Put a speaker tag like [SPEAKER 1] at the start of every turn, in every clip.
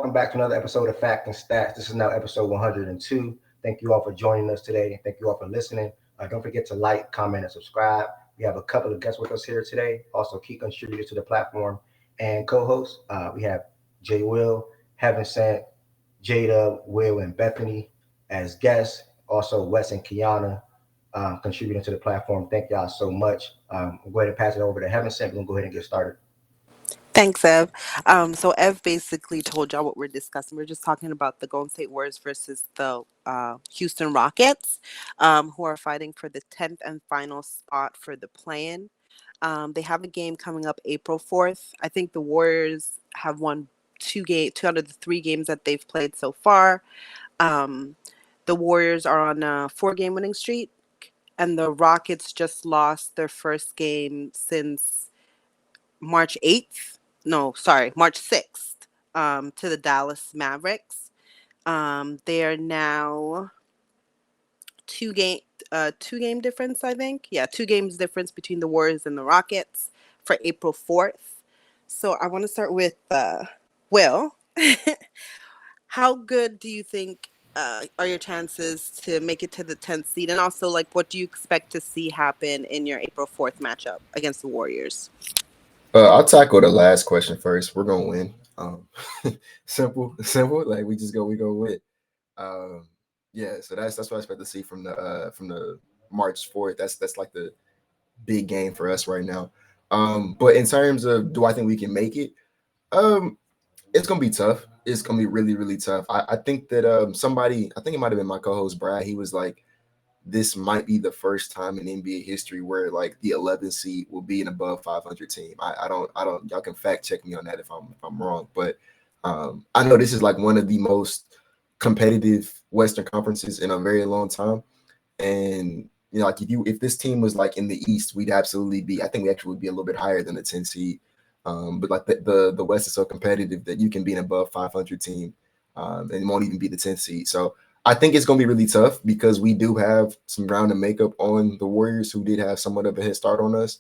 [SPEAKER 1] welcome back to another episode of Fact and Stats. This is now episode 102. Thank you all for joining us today. Thank you all for listening. Don't forget to like, comment, and subscribe. We have a couple of guests with us here today, also key contributors to the platform and co-hosts. We have Jay Will, Heaven Sent, Jada, Will, and Bethany as guests. Also, Wes and Kiana contributing to the platform. Thank y'all so much. I'm going to pass it over to Heaven Sent. We're going to go ahead and get started.
[SPEAKER 2] Thanks, Ev. So Ev basically told y'all what we're discussing. We're just talking about the Golden State Warriors versus the Houston Rockets, who are fighting for the 10th and final spot for the play-in. They have a game coming up April 4th. I think the Warriors have won two out of the three games that they've played so far. The Warriors are on a 4-game winning streak, and the Rockets just lost their first game since March 8th. No, sorry, March 6th, to the Dallas Mavericks. They are now two game difference, I think. Yeah, 2 games difference between the Warriors and the Rockets for April 4th. So I want to start with Will. How good do you think are your chances to make it to the 10th seed? And also, like, what do you expect to see happen in your April 4th matchup against the Warriors?
[SPEAKER 3] I'll tackle the last question first. We're gonna win. Simple. Like we go with. Yeah. So that's what I expect to see from the March 4th. That's like the big game for us right now. But in terms of do I think we can make it? It's gonna be tough. It's gonna be really, really tough. I think that I think it might have been my co-host Brad. He was like, this might be the first time in NBA history where like the 11th seed will be an above 500 team. I don't y'all can fact check me on that if I'm wrong, but I know this is like one of the most competitive Western conferences in a very long time, and like if this team was like in the East, we'd absolutely be. I think we actually would be a little bit higher than the 10 seed. But like the West is so competitive that you can be an above 500 team, and it won't even be the 10th seed. So I think it's going to be really tough because we do have some ground to make up on the Warriors, who did have somewhat of a head start on us.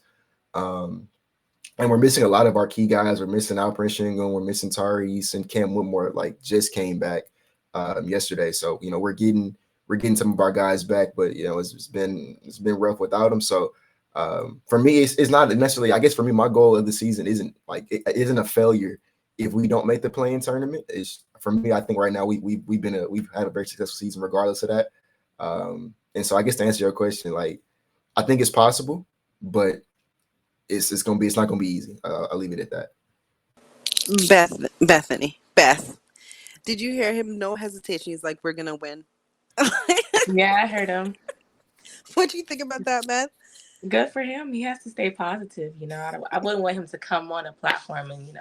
[SPEAKER 3] And we're missing a lot of our key guys. We're missing Alperen Sengun, we're missing Tyrese, and Cam Whitmore like just came back yesterday. So we're getting some of our guys back, but it's been rough without them. So for me, it's not necessarily. I guess for me, my goal of the season isn't a failure if we don't make the play-in tournament. It's for me. I think right now we've had a very successful season regardless of that. And so I guess to answer your question, like I think it's possible, but it's not gonna be easy. I'll leave it at that.
[SPEAKER 2] Beth, did you hear him? No hesitation. He's like, we're gonna win.
[SPEAKER 4] Yeah, I heard him.
[SPEAKER 2] What do you think about that, Beth?
[SPEAKER 4] Good for him. He has to stay positive. I wouldn't want him to come on a platform and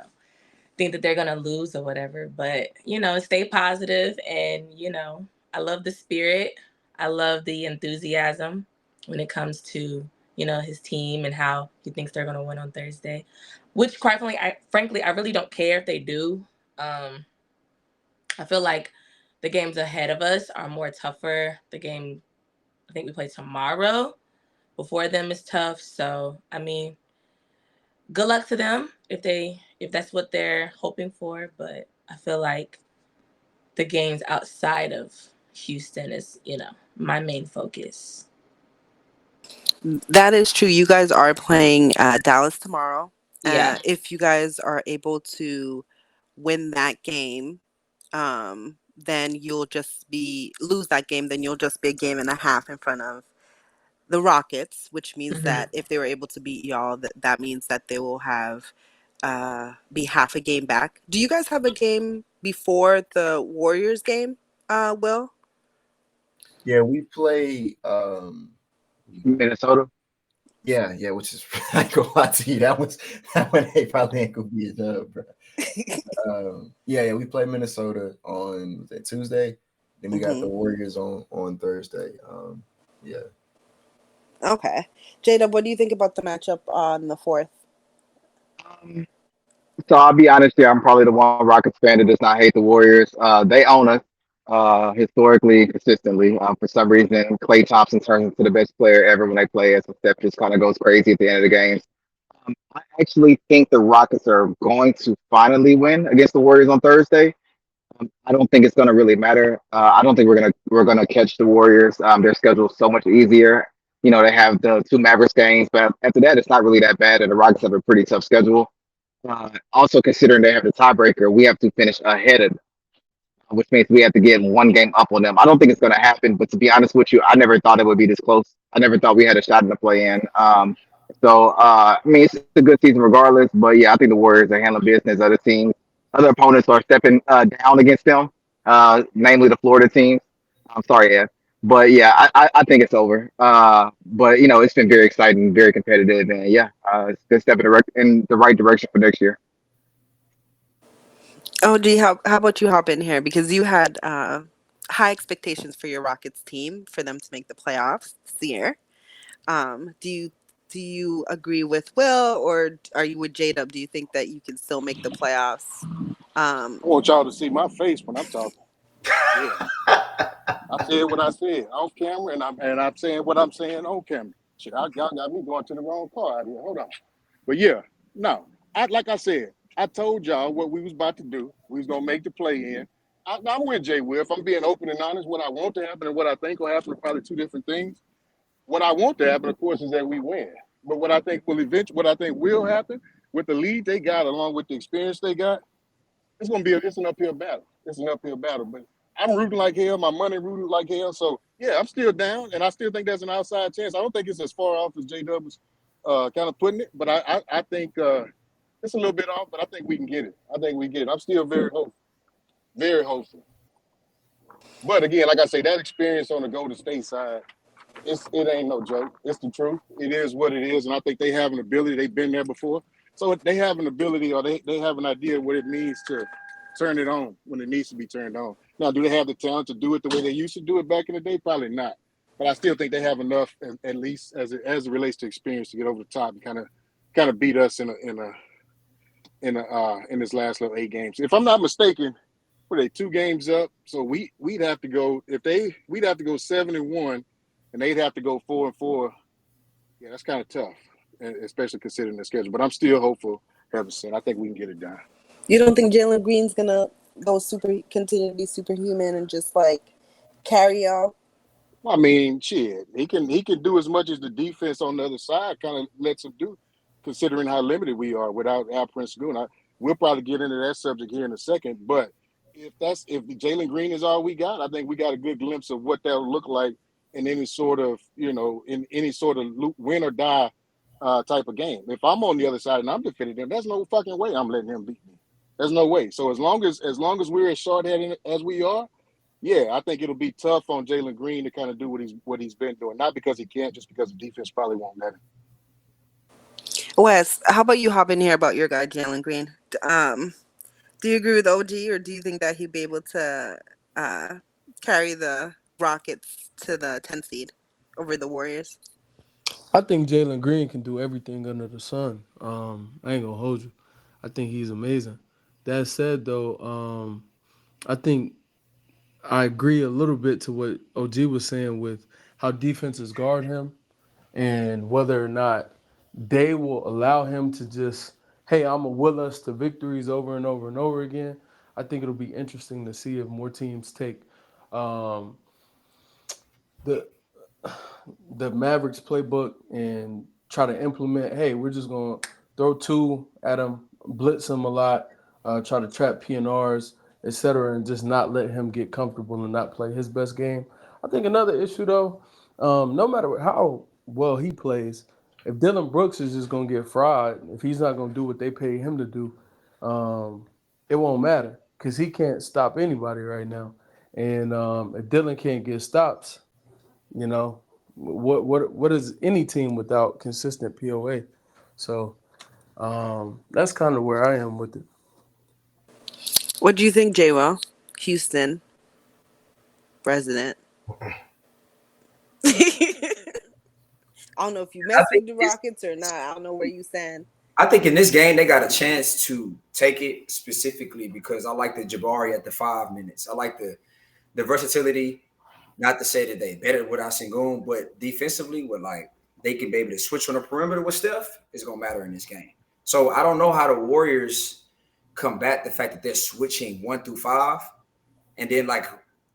[SPEAKER 4] think that they're gonna lose or whatever. But stay positive, and I love the spirit. I love the enthusiasm when it comes to his team and how he thinks they're gonna win on Thursday. Which, quite frankly, I really don't care if they do. I feel like the games ahead of us are more tougher. The game I think we play tomorrow before them is tough. So I mean, good luck to them if that's what they're hoping for. But I feel like the games outside of Houston is my main focus.
[SPEAKER 2] That is true. You guys are playing Dallas tomorrow.
[SPEAKER 4] Yeah.
[SPEAKER 2] If you guys are able to win that game, then you'll just lose that game. Then you'll just be a game and a half in front of the Rockets, which means that if they were able to beat y'all, that means that they will have be half a game back. Do you guys have a game before the Warriors game, Will?
[SPEAKER 3] Yeah, we play
[SPEAKER 5] Minnesota.
[SPEAKER 3] Yeah, which is I ain't gonna lie to you. That one they probably ain't gonna be a dub, bro. Yeah, we play Minnesota on Tuesday. Then we got the Warriors on Thursday. Yeah.
[SPEAKER 2] Okay. Jada, what do you think about the matchup on the 4th?
[SPEAKER 5] So I'll be honest here. I'm probably the one Rockets fan that does not hate the Warriors. They own us historically, consistently. For some reason, Klay Thompson turns into the best player ever when they play us, and Steph just kind of goes crazy at the end of the games. I actually think the Rockets are going to finally win against the Warriors on Thursday. I don't think it's going to really matter. I don't think we're gonna catch the Warriors. Their schedule's so much easier. You know, they have the two Mavericks games, but after that, it's not really that bad. And the Rockets have a pretty tough schedule. Also, considering they have the tiebreaker, we have to finish ahead of, which means we have to get one game up on them. I don't think it's going to happen, but to be honest with you, I never thought it would be this close. I never thought we had a shot in the play-in. I mean, it's a good season regardless, but yeah, I think the Warriors are handling business. Other opponents are stepping down against them, namely the Florida teams. I'm sorry, Ed. But yeah, I think it's over. But you know, it's been very exciting, very competitive, and yeah, it's a good step in the right direction for next year.
[SPEAKER 2] Oh, gee, how about you hop in here because you had high expectations for your Rockets team for them to make the playoffs this year. Do you agree with Will or are you with J Dub? Do you think that you can still make the playoffs?
[SPEAKER 6] I want y'all to see my face when I'm talking. Yeah, I said what I said off camera, and I'm saying what I'm saying on camera. Shit, y'all got me going to the wrong car out here. Hold on. But yeah, no. Like I said, I told y'all what we was about to do. We was gonna make the play in. I'm with Jay Will. If I'm being open and honest, what I want to happen and what I think will happen are probably two different things. What I want to happen, of course, is that we win. But what I think will happen with the lead they got, along with the experience they got, it's an uphill battle. It's an uphill battle. But I'm rooting like hell. My money rooting like hell. So yeah, I'm still down, and I still think there's an outside chance. I don't think it's as far off as J Dub was kind of putting it, but I think it's a little bit off, but I think we can get it. I think we get it. I'm still very hopeful, very hopeful. But again, like I say, that experience on the Golden State side, it ain't no joke. It's the truth. It is what it is, and I think they have an ability. They've been there before, so they have an ability, or they have an idea of what it means to turn it on when it needs to be turned on. Now, do they have the talent to do it the way they used to do it back in the day? Probably not. But I still think they have enough, at least as it relates to experience, to get over the top and kind of beat us in this last little 8 games. If I'm not mistaken, were they 2 games up? So we'd have to go we'd have to go 7-1, and they'd have to go 4-4. Yeah, that's kind of tough, especially considering the schedule. But I'm still hopeful. Heaven sent, I think we can get it done.
[SPEAKER 2] You don't think Jalen Green's gonna continue to be superhuman and just like carry y'all?
[SPEAKER 6] I mean, shit, he can do as much as the defense on the other side kind of lets him do, considering how limited we are without Al Prince Goon. We'll probably get into that subject here in a second, but if Jalen Green is all we got, I think we got a good glimpse of what that'll look like in any sort of win or die type of game. If I'm on the other side and I'm defending him, there's no fucking way I'm letting him beat me. There's no way. So as long as we're as short-handed as we are, yeah, I think it'll be tough on Jalen Green to kind of do what he's been doing. Not because he can't, just because the defense probably won't let him.
[SPEAKER 2] Wes, how about you hop in here about your guy Jalen Green? Do you agree with OG, or do you think that he'd be able to carry the Rockets to the 10th seed over the Warriors?
[SPEAKER 7] I think Jalen Green can do everything under the sun. I ain't gonna hold you. I think he's amazing. That said, though, I think I agree a little bit to what OG was saying with how defenses guard him and whether or not they will allow him to just, hey, I'm gonna will us to victories over and over and over again. I think it'll be interesting to see if more teams take um, the the Mavericks playbook and try to implement, hey, we're just going to throw two at him, blitz him a lot, try to trap PNRs, etc., and just not let him get comfortable and not play his best game. I think another issue, though, no matter how well he plays, if Dylan Brooks is just going to get fried, if he's not going to do what they pay him to do, it won't matter because he can't stop anybody right now. And if Dylan can't get stops, you know, what is any team without consistent POA? So that's kind of where I am with it.
[SPEAKER 2] What do you think, J-Well? Houston resident. I don't know if you
[SPEAKER 8] I
[SPEAKER 2] mess
[SPEAKER 8] think
[SPEAKER 2] with the
[SPEAKER 8] it's,
[SPEAKER 2] Rockets or not. I don't know where you stand.
[SPEAKER 8] I think in this game they got a chance to take it specifically because I like the Jabari at the 5 minutes. I like the versatility. Not to say that they better without Sengun, but defensively, with like they can be able to switch on the perimeter with Steph, it's gonna matter in this game. So I don't know how the Warriors combat the fact that they're switching 1 through 5. and then like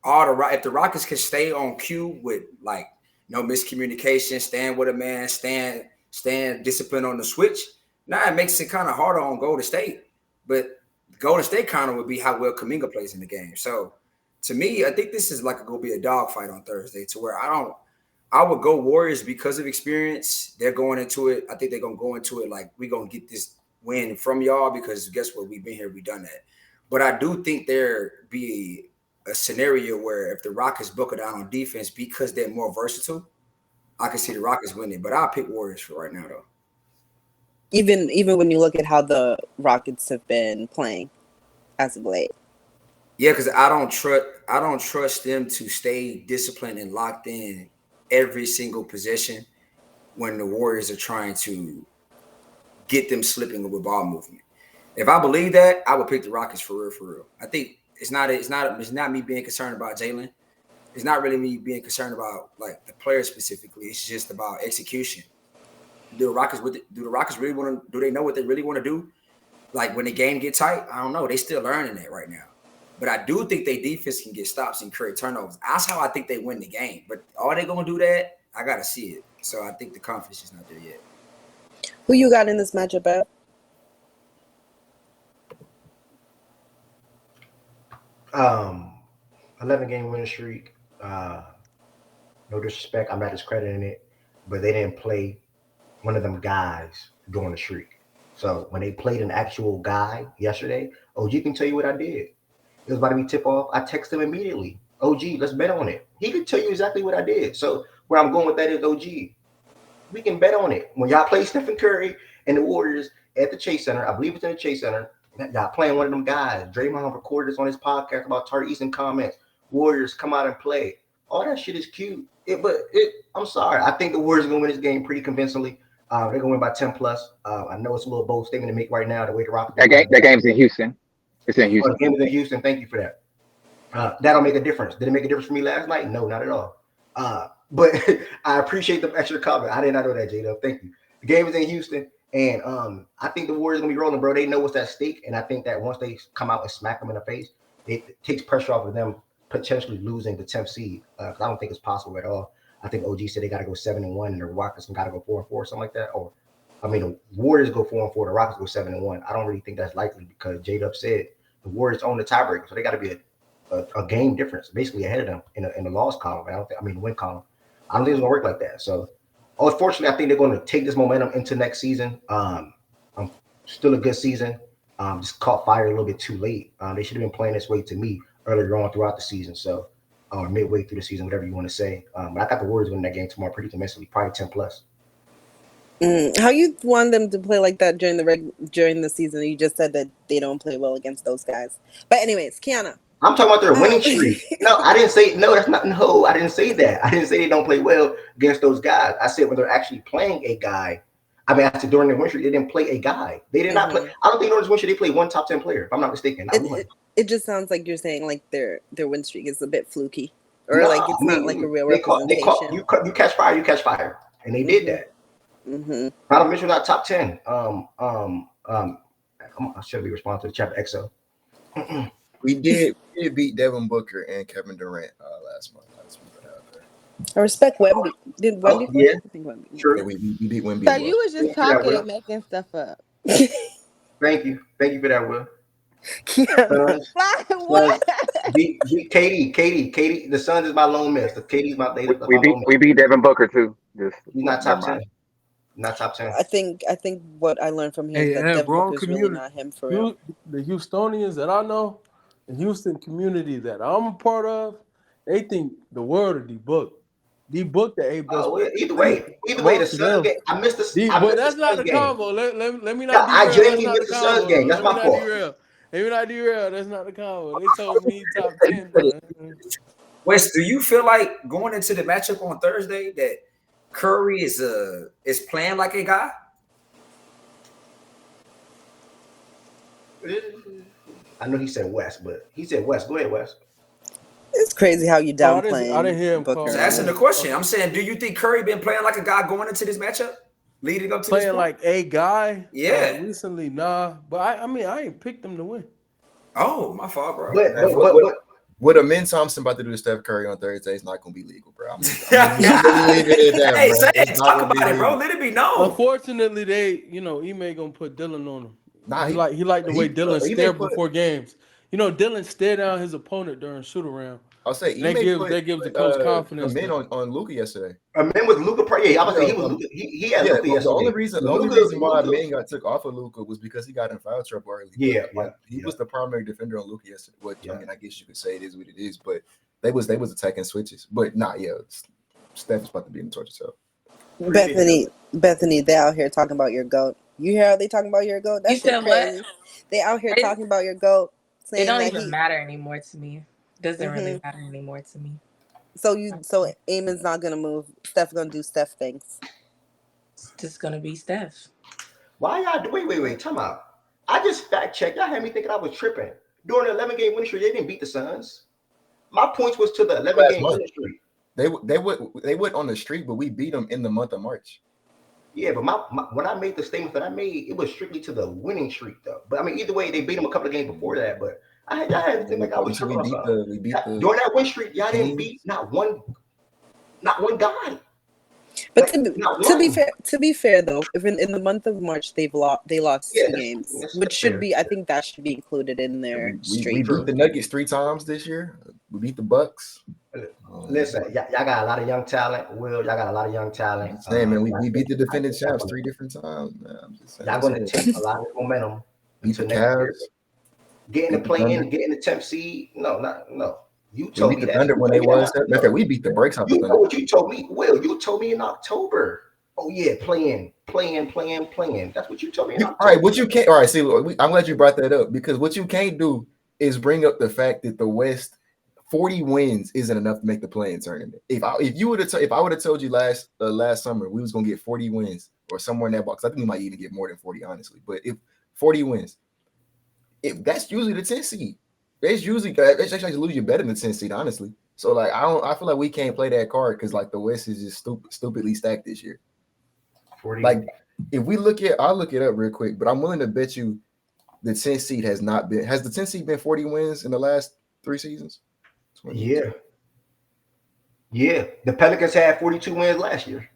[SPEAKER 8] if the Rockets can stay on cue with like no miscommunication, stand with a man, stand disciplined on the switch. Now it makes it kind of harder on Golden State, but Golden State kind of would be how well Kuminga plays in the game. So to me, I think this is like going to be a dogfight on Thursday, to where I would go Warriors because of experience. They're going into it. I think they're going to go into it like we're going to get this win from y'all, because guess what? We've been here. We've done that. But I do think there be a scenario where if the Rockets buckle down on defense because they're more versatile, I can see the Rockets winning. But I'll pick Warriors for right now, though.
[SPEAKER 2] Even when you look at how the Rockets have been playing as of late.
[SPEAKER 8] Yeah, because I don't trust them to stay disciplined and locked in every single possession when the Warriors are trying to get them slipping with ball movement. If I believe that, I would pick the Rockets for real. I think it's not me being concerned about Jalen. It's not really me being concerned about like the player specifically. It's just about execution. Do the Rockets really want to? Do they know what they really want to do? Like when the game get tight, I don't know. They still learning that right now. But I do think their defense can get stops and create turnovers. That's how I think they win the game. But are they going to do that? I got to see it. So I think the confidence is not there yet.
[SPEAKER 2] Who you got in this matchup, Bev?
[SPEAKER 1] Um, 11-game winning streak. No disrespect, I'm not discrediting it, but they didn't play one of them guys during the streak. So when they played an actual guy yesterday, OG can tell you what I did. It was about to be tip off. I texted him immediately. OG, let's bet on it. He could tell you exactly what I did. So where I'm going with that is OG. We can bet on it. When y'all play Stephen Curry and the Warriors at the Chase Center, I believe it's in the Chase Center, y'all playing one of them guys. Draymond recorded this on his podcast about Tyrese and comments. Warriors come out and play. All that shit is cute. I'm sorry. I think the Warriors are going to win this game pretty convincingly. They're going to win by 10 plus. I know it's a little bold statement to make right now, the way the Rockets.
[SPEAKER 5] That game's in Houston. It's in Houston.
[SPEAKER 1] The game is in Houston. Thank you for that. That'll make a difference. Did it make a difference for me last night? No, not at all. But I appreciate the extra comment. I did not know that, J-Dub. Thank you. The game is in Houston, and I think the Warriors are going to be rolling, bro. They know what's at stake, and I think that once they come out and smack them in the face, it takes pressure off of them potentially losing the 10th seed. Because I don't think it's possible at all. I think OG said they got to go 7-1, and the Rockets got to go 4-4, something like that. Or, I mean, the Warriors go 4-4, the Rockets go 7-1. I don't really think that's likely because J-Dub said the Warriors own the tiebreaker, so they got to be a game difference, basically ahead of them in the loss column. Win column. I don't think it's gonna work like that. So, unfortunately, I think they're going to take this momentum into next season. Still a good season. Just caught fire a little bit too late. They should have been playing this way to me earlier on throughout the season. So, or midway through the season, whatever you want to say. But I got the Warriors winning that game tomorrow pretty convincingly, probably 10 plus.
[SPEAKER 2] How you want them to play like that during the season? You just said that they don't play well against those guys. But anyways, Kiana.
[SPEAKER 1] I'm talking about their winning streak. No, I didn't say no. That's not no. I didn't say that. I didn't say they don't play well against those guys. I said when they're actually playing a guy. I mean, I said during the win streak they didn't play a guy. They did not play. I don't think during this win streak they played one top 10 player. If I'm not mistaken.
[SPEAKER 2] It just sounds like you're saying like their win streak is a bit fluky, or like it's not like a real representation.
[SPEAKER 1] You catch fire, and they did that. Donovan Mitchell not top 10. I should be responsible to Chapter XO.
[SPEAKER 3] We did beat Devin Booker and Kevin Durant last month.
[SPEAKER 2] I respect Wemby. Did Wemby play?
[SPEAKER 1] Yeah.
[SPEAKER 2] I think Wemby.
[SPEAKER 1] Sure.
[SPEAKER 3] We beat Wemby.
[SPEAKER 9] So you was just talking and making stuff up.
[SPEAKER 1] Thank you for that, Will.
[SPEAKER 9] What?
[SPEAKER 1] Katie. The Suns is my lone miss. Katie's my lady.
[SPEAKER 5] We beat Devin Booker too.
[SPEAKER 1] He's not top 10. Not top 10.
[SPEAKER 2] I think what I learned from him is that Devin Booker's really not him for real.
[SPEAKER 7] The Houstonians that I know, the Houston community that I'm a part of, they think the world of D-Book. D-Book the A best.
[SPEAKER 1] Either way, the Suns game. I missed the.
[SPEAKER 7] But that's not the combo. Let me not.
[SPEAKER 1] I genuinely missed the Suns game. That's my fault.
[SPEAKER 7] Let me not derail. That's not the combo. They told me top 10.
[SPEAKER 8] Wes, do you feel like going into the matchup on Thursday that Curry is playing like a guy?
[SPEAKER 1] I know he said West, but he said West. Go ahead, West.
[SPEAKER 2] It's crazy how you downplaying.
[SPEAKER 7] I didn't hear him.
[SPEAKER 8] I'm asking the question. I'm saying, do you think Curry been playing like a guy going into this matchup, leading up to
[SPEAKER 7] playing
[SPEAKER 8] this
[SPEAKER 7] like a guy?
[SPEAKER 8] Yeah.
[SPEAKER 7] Recently, nah. But I ain't picked him to win.
[SPEAKER 8] Oh, my fault, bro.
[SPEAKER 1] But
[SPEAKER 3] What Amin Thompson about to do to Steph Curry on Thursday is not going to be legal, bro. I'm gonna leave it at that,
[SPEAKER 8] Hey,
[SPEAKER 3] bro.
[SPEAKER 8] say
[SPEAKER 3] It's
[SPEAKER 8] it.
[SPEAKER 3] not
[SPEAKER 8] Talk
[SPEAKER 3] gonna be
[SPEAKER 8] about it, bro.
[SPEAKER 3] legal.
[SPEAKER 8] Let it be known.
[SPEAKER 7] Unfortunately, Ime gonna put Dylan on him.
[SPEAKER 3] Nah,
[SPEAKER 7] he like the way Dylan
[SPEAKER 1] he may
[SPEAKER 7] stared
[SPEAKER 1] put-
[SPEAKER 7] before games. Dylan stared down his opponent during shoot around.
[SPEAKER 3] I'll say
[SPEAKER 7] That gives the coach confidence.
[SPEAKER 3] Amin on Luka yesterday.
[SPEAKER 1] Amin with Luka. Yeah, I was saying he was Luka. He had Luka yesterday.
[SPEAKER 3] The only reason why Amin got took off of Luka was because he got in foul trouble early. He was the primary defender on Luka yesterday. I mean, I guess you could say it is what it is, but they was attacking switches. But Steph is about to be in the torture cell.
[SPEAKER 9] Bethany, they out here talking about your goat. You hear how they talking about your goat? That
[SPEAKER 4] You
[SPEAKER 9] shit
[SPEAKER 4] said
[SPEAKER 9] crazy.
[SPEAKER 4] what?
[SPEAKER 9] They out here talking about your goat.
[SPEAKER 4] It don't even matter anymore to me. Doesn't really
[SPEAKER 9] Mm-hmm.
[SPEAKER 4] matter anymore to me.
[SPEAKER 9] So Eamon's not gonna move. Steph's gonna do Steph things.
[SPEAKER 4] It's just gonna be Steph.
[SPEAKER 1] Why y'all? Wait. Time out. I just fact checked. Y'all had me thinking I was tripping. During the 11-game winning streak, they didn't beat the Suns. My points was to the 11-game winning streak.
[SPEAKER 3] They went on the streak, but we beat them in the month of March.
[SPEAKER 1] Yeah, but when I made the statement that I made, it was strictly to the winning streak, though. But I mean, either way, they beat them a couple of games before that. But I had to think like I was tripping.
[SPEAKER 3] We beat the
[SPEAKER 1] during that win streak. Y'all didn't beat not one guy.
[SPEAKER 9] But to be fair though, if in the month of March they lost 2 games, which should be, I think that should be included in their streak.
[SPEAKER 3] We beat the Nuggets 3 times this year. We beat the Bucks.
[SPEAKER 1] Listen, y'all got a lot of young talent. Y'all got a lot of young talent.
[SPEAKER 3] Man, we beat the defending champs 3 different times. Man, I'm just saying,
[SPEAKER 1] y'all going to take a lot of momentum.
[SPEAKER 3] Beat the Cavs.
[SPEAKER 1] Getting the play-in, getting the 10th seed. No. You told me
[SPEAKER 3] the
[SPEAKER 1] that.
[SPEAKER 3] Thunder when they was. We beat the brakes off the Thunder.
[SPEAKER 1] What you told me, Will. You told me in October. Oh yeah, playing. That's what you told me in October.
[SPEAKER 3] All right, what you can't. All right, see, I'm glad you brought that up because what you can't do is bring up the fact that the West 40 wins isn't enough to make the play-in tournament. If I would have told you last summer we was gonna get 40 wins or somewhere in that box, I think we might even get more than 40, honestly. But if 40 wins, if that's usually the 10th seed. That's actually lose you better than the 10th seed, honestly. So like I feel like we can't play that card because like the West is just stupidly stacked this year.
[SPEAKER 1] 40.
[SPEAKER 3] Like if we I'll look it up real quick, but I'm willing to bet you the 10th seed has the 10th seed been 40 wins in the last 3 seasons?
[SPEAKER 1] Yeah. The Pelicans had 42 wins last year.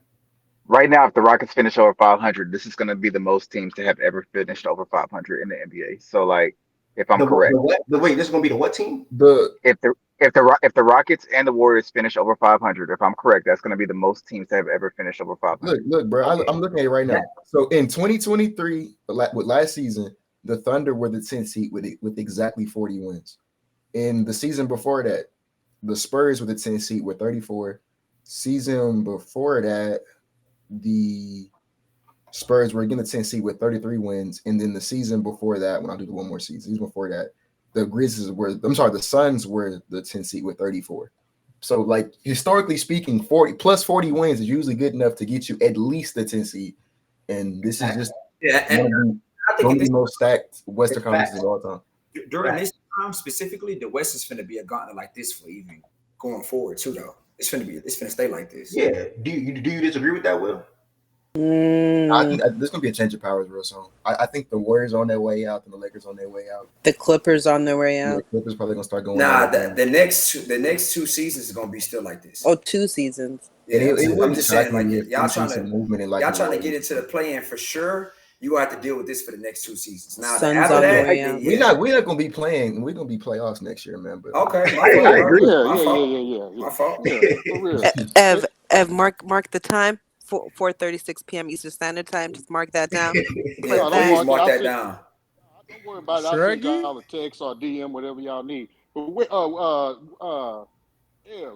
[SPEAKER 5] Right now, if the Rockets finish over 500, this is going to be the most teams to have ever finished over 500 in the NBA. So, like, if I'm correct,
[SPEAKER 1] wait, this is going to be the what team?
[SPEAKER 5] If the Rockets and the Warriors finish over 500, if I'm correct, that's going to be the most teams to have ever finished over 500.
[SPEAKER 3] Look, bro, okay. I'm looking at it right now. So in 2023, with last season, the Thunder were the 10th seed with exactly 40 wins. In the season before that, the Spurs were the 10th seed with 34. Season before that, the Spurs were again the 10th seed with 33 wins. And then the season before that, when I do the one more season before that, the Suns were the 10th seed with 34. So, like, historically speaking, 40 wins is usually good enough to get you at least the 10th seed. And this is just one of the most stacked Western conferences of all time.
[SPEAKER 8] During this time specifically, the West is going to be a gauntlet like this for even going forward too, though. It's going to stay like this.
[SPEAKER 1] Yeah. Do you disagree with that, Will?
[SPEAKER 3] I think there's gonna be a change of powers real soon. I think the Warriors on their way out and the Lakers on their way out.
[SPEAKER 9] The Clippers on their way out.
[SPEAKER 3] The Clippers probably gonna start going.
[SPEAKER 8] Nah, the next 2 seasons is gonna be still like this.
[SPEAKER 9] Oh, 2 seasons.
[SPEAKER 8] Yeah, I'm just saying, like, y'all trying to
[SPEAKER 3] get
[SPEAKER 8] into the play-in for sure. You gonna have to deal with this for the next 2 seasons. Now,
[SPEAKER 9] Suns
[SPEAKER 8] after
[SPEAKER 9] on
[SPEAKER 8] that,
[SPEAKER 9] their way out.
[SPEAKER 3] we're not gonna be playing. We're gonna be playoffs next year, man. But
[SPEAKER 8] okay,
[SPEAKER 6] I agree.
[SPEAKER 8] My fault.
[SPEAKER 6] For real.
[SPEAKER 2] Ev, mark the time. 4:36 p.m. Eastern Standard Time. Just mark that down.
[SPEAKER 8] Please mark that down.
[SPEAKER 6] Don't worry about it. I'll send y'all a text or DM, whatever y'all need. But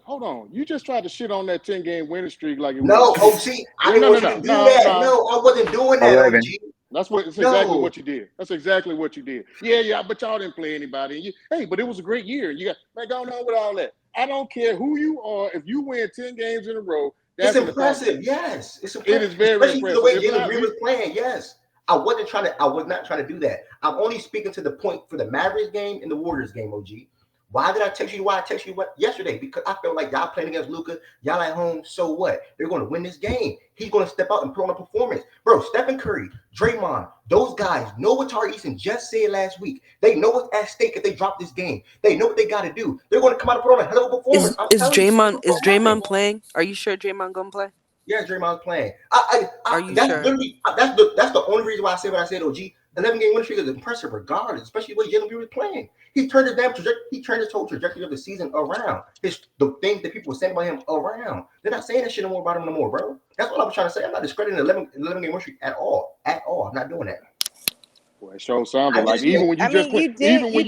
[SPEAKER 6] hold on. You just tried to shit on that 10-game winning streak like it was.
[SPEAKER 1] No, OG. I didn't want you to do that. No, I wasn't doing that,
[SPEAKER 5] 11.
[SPEAKER 1] OG.
[SPEAKER 6] That's exactly what you did. That's exactly what you did. Yeah, but y'all didn't play anybody. But it was a great year. You got going on with all that. I don't care who you are. If you win 10 games in a row, that's
[SPEAKER 1] impressive. Yes, it's impressive.
[SPEAKER 6] It is very
[SPEAKER 1] especially
[SPEAKER 6] impressive.
[SPEAKER 1] The way Jalen Green was playing. Yes, I was not trying to do that. I'm only speaking to the point for the Mavericks game and the Warriors game, OG. Why did I text you? Why I text you what yesterday? Because I felt like y'all playing against Luka, y'all at home. So what? They're going to win this game. He's going to step out and put on a performance, bro. Stephen Curry, Draymond, those guys know what Tari Eason just said last week. They know what's at stake if they drop this game. They know what they got to do. They're going to come out and put on a hell of a performance. I'm telling you,
[SPEAKER 2] Is Draymond playing? Are you sure Draymond gonna play?
[SPEAKER 1] yeah, Draymond's playing.
[SPEAKER 2] Are you
[SPEAKER 1] That's
[SPEAKER 2] sure?
[SPEAKER 1] literally that's the only reason why I said what I said. OG 11-game win streak is impressive, regardless, especially what Jalen Green was playing. He turned his damn trajectory. He turned his whole trajectory of the season around. The things that people were saying about him around. They're not saying that shit no more about him no more, bro. That's what I was trying to say. I'm not discrediting the 11-game win streak at all. At all. I'm not doing that.
[SPEAKER 6] Well, it sure sounded like even when you just
[SPEAKER 9] you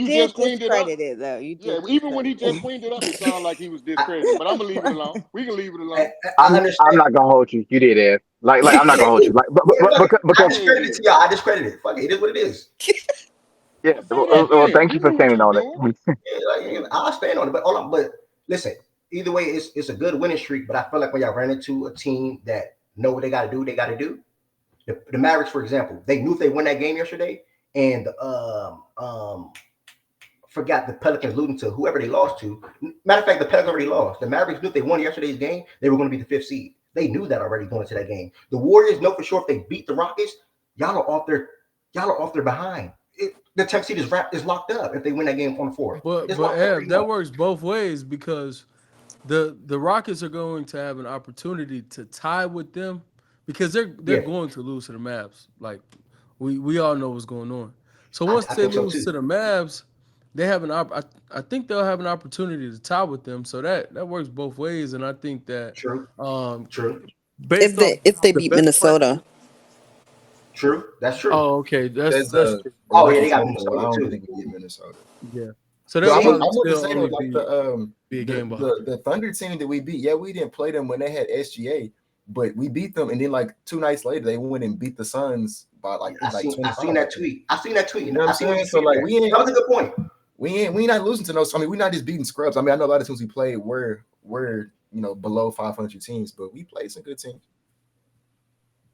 [SPEAKER 9] did
[SPEAKER 6] cleaned it up.
[SPEAKER 9] discredit it though. You
[SPEAKER 6] Yeah,
[SPEAKER 9] did.
[SPEAKER 6] even when he just cleaned it up, it sounded like he was discrediting. But I'm gonna leave it alone. We can leave it alone.
[SPEAKER 1] I
[SPEAKER 5] I'm
[SPEAKER 1] understand.
[SPEAKER 5] not gonna hold you. You did, Ed. Like I'm not gonna hold you. Like,
[SPEAKER 1] I
[SPEAKER 5] because
[SPEAKER 1] discredited it to y'all. I discredited it. Fuck it. It is what it is.
[SPEAKER 5] yeah.
[SPEAKER 6] Say that
[SPEAKER 5] Well,
[SPEAKER 6] then.
[SPEAKER 5] thank you
[SPEAKER 6] You
[SPEAKER 5] for
[SPEAKER 6] knew what
[SPEAKER 5] standing
[SPEAKER 6] you
[SPEAKER 5] on
[SPEAKER 6] was
[SPEAKER 5] it.
[SPEAKER 6] doing.
[SPEAKER 1] Yeah, I'll stand on it. But hold on. But listen, either way, it's a good winning streak. But I feel like when y'all ran into a team that know what they got to do, they got to do. The Mavericks, for example, they knew if they win that game yesterday, and forgot the Pelicans losing to whoever they lost to. Matter of fact, the Pelicans already lost. The Mavericks knew if they won yesterday's game, they were going to be the 5th seed. They knew that already going into that game. The Warriors know for sure if they beat the Rockets, y'all are off their behind. The 10th seed is locked up if they win that game on the 4th.
[SPEAKER 7] But
[SPEAKER 1] It's
[SPEAKER 7] but
[SPEAKER 1] locked up
[SPEAKER 7] Ev,
[SPEAKER 1] right
[SPEAKER 7] that
[SPEAKER 1] now.
[SPEAKER 7] works both ways because the Rockets are going to have an opportunity to tie with them because they're
[SPEAKER 1] Yeah,
[SPEAKER 7] going to lose to the Mavs. Like we all know what's going on. So once
[SPEAKER 1] I
[SPEAKER 7] they
[SPEAKER 1] think so
[SPEAKER 7] lose
[SPEAKER 1] too.
[SPEAKER 7] to the Mavs, they have I think they'll have an opportunity to tie with them. So that works both ways, and I think that
[SPEAKER 1] True,
[SPEAKER 7] um,
[SPEAKER 1] true,
[SPEAKER 7] based off
[SPEAKER 9] If they
[SPEAKER 7] the
[SPEAKER 9] beat
[SPEAKER 7] best player.
[SPEAKER 9] Minnesota,
[SPEAKER 1] true. That's true.
[SPEAKER 7] Oh, okay,
[SPEAKER 3] There's
[SPEAKER 7] that's true.
[SPEAKER 3] the
[SPEAKER 1] Oh yeah, they
[SPEAKER 3] Rockets
[SPEAKER 1] got
[SPEAKER 3] home, but I
[SPEAKER 1] Minnesota
[SPEAKER 3] don't
[SPEAKER 1] too.
[SPEAKER 3] think we get Minnesota.
[SPEAKER 7] Yeah. So
[SPEAKER 3] But
[SPEAKER 7] they'll
[SPEAKER 1] See,
[SPEAKER 3] I
[SPEAKER 7] probably
[SPEAKER 3] want to
[SPEAKER 7] still
[SPEAKER 3] say though,
[SPEAKER 7] only
[SPEAKER 3] like
[SPEAKER 7] be a game behind.
[SPEAKER 3] the Thunder team that we beat, yeah, we didn't play them when they had SGA, but we beat them, and then like 2 nights later they went and beat the Suns by like
[SPEAKER 1] I
[SPEAKER 3] like
[SPEAKER 1] seen
[SPEAKER 3] 25.
[SPEAKER 1] that tweet. I seen that tweet.
[SPEAKER 3] You know what
[SPEAKER 1] I
[SPEAKER 3] I'm
[SPEAKER 1] see what
[SPEAKER 3] saying?
[SPEAKER 1] you're
[SPEAKER 3] So
[SPEAKER 1] saying
[SPEAKER 3] like
[SPEAKER 1] there. That was a good point.
[SPEAKER 3] we not losing to those. I mean, we're not just beating scrubs. I mean, I know a lot of teams we played were below 500 teams, but we played some good teams.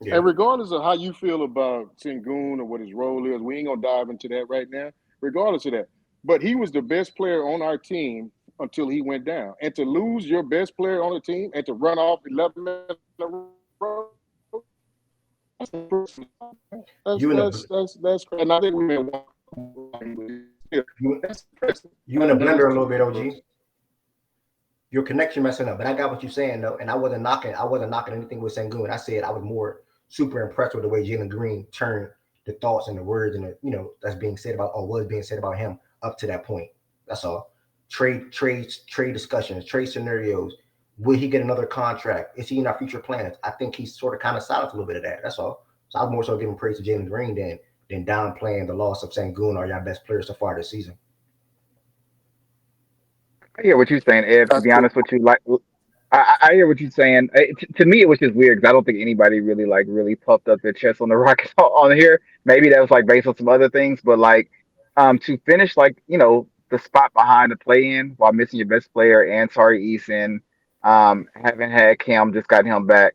[SPEAKER 1] Yeah.
[SPEAKER 6] And regardless of how you feel about Sengun or what his role is, we ain't gonna dive into that right now. Regardless of that, but he was the best player on our team until he went down. And to lose your best player on the team and to run off 11 men in a row, that's impressive.
[SPEAKER 1] You in a
[SPEAKER 6] That's crazy. And I think we've been
[SPEAKER 1] you,
[SPEAKER 6] that's impressive.
[SPEAKER 1] you in a blender a little bit, OG. Your connection messing up, but I got what you're saying though, and I wasn't knocking anything with Sengun. I said I was more super impressed with the way Jalen Green turned the thoughts and the words and the that's being said about or was being said about him up to that point. That's all. Trade discussions, trade scenarios. Will he get another contract? Is he in our future plans? I think he's sort of kind of silent a little bit of that. That's all. So I was more so giving praise to Jalen Green than downplaying the loss of Sengun or your best player so far this season.
[SPEAKER 5] I hear what you're saying, Ed. To
[SPEAKER 7] That's
[SPEAKER 5] be
[SPEAKER 7] cool.
[SPEAKER 5] honest with you, like I hear what you're saying. To me, it was just weird because I don't think anybody really puffed up their chest on the Rockets on here. Maybe that was like based on some other things, but like to finish like the spot behind the play in while missing your best player and Tari Eason, haven't had Cam just got him back.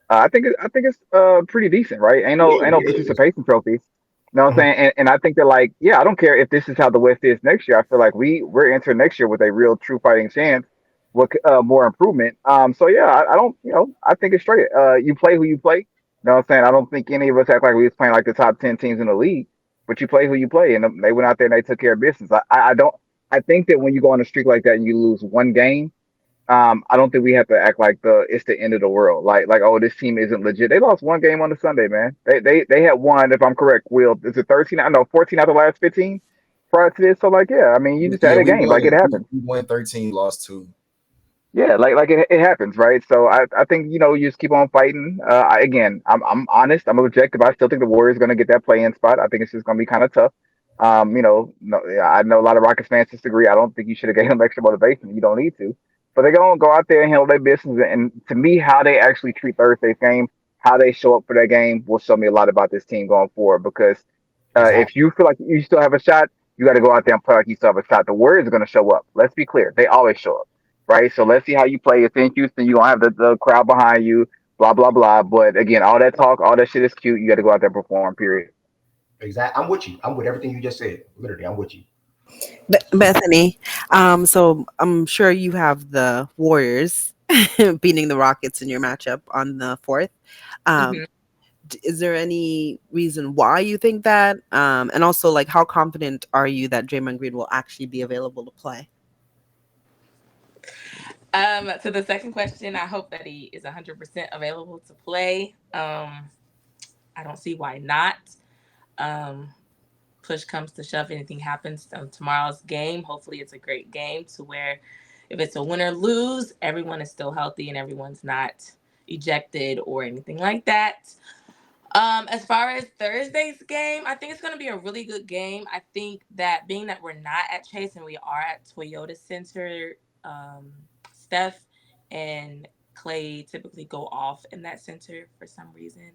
[SPEAKER 5] I think it's pretty decent, right?
[SPEAKER 1] Yeah,
[SPEAKER 5] Ain't no
[SPEAKER 1] it is.
[SPEAKER 5] participation trophy. You know what I'm
[SPEAKER 1] Mhm.
[SPEAKER 5] saying? And I think that like, yeah, I don't care if this is how the West is next year. I feel like we're entering next year with a real true fighting chance with more improvement. So yeah, I don't, I think it's straight. You play who you play. You know what I'm saying? I don't think any of us act like we was playing like the top 10 teams in the league, but you play who you play, and they went out there and they took care of business. I don't. I think that when you go on a streak like that and you lose one game, I don't think we have to act like it's the end of the world. Like oh, this team isn't legit. They lost one game on the Sunday, man. They had one, if I'm correct, Will. Is it 13? I know 14 out of the last 15 prior to this. So like, yeah, I mean, you just
[SPEAKER 3] Yeah,
[SPEAKER 5] had a game. Like it happens.
[SPEAKER 3] we won 13, lost 2.
[SPEAKER 5] Yeah, like it happens, right? So I think you just keep on fighting. Again, I'm honest. I'm objective. I still think the Warriors going to get that play-in spot. I think it's just going to be kind of tough. No, yeah, I know a lot of Rockets fans disagree. I don't think you should have gave them extra motivation. You don't need to, but they're going to go out there and handle their business. And to me, how they actually treat Thursday's game, how they show up for that game, will show me a lot about this team going forward. Because if
[SPEAKER 1] Exactly.
[SPEAKER 5] you feel like you still have a shot, you got to go out there and play like you still have a shot. The Warriors are going to show up. Let's be clear; they always show up, right? So let's see how you play. It's in Houston. You're going to have the crowd behind you, blah, blah, blah. But again, all that talk, all that shit is cute. You got to go out there and perform, period.
[SPEAKER 1] Exactly. I'm with you. I'm with everything you just said. Literally, I'm with you.
[SPEAKER 2] Bethany, so I'm sure you have the Warriors beating the Rockets in your matchup on the 4th. Um,
[SPEAKER 4] Mhm.
[SPEAKER 2] is there any reason why you think that? And also, like, how confident are you that Draymond Green will actually be available to play?
[SPEAKER 4] To the second question, I hope that he is 100% available to play. I don't see why not. Um, Push comes to shove, anything happens on tomorrow's game. Hopefully, it's a great game to where if it's a win or lose, everyone is still healthy and everyone's not ejected or anything like that. As far as Thursday's game, I think it's going to be a really good game. I think that being that we're not at Chase and we are at Toyota Center, Steph and Clay typically go off in that center for some reason.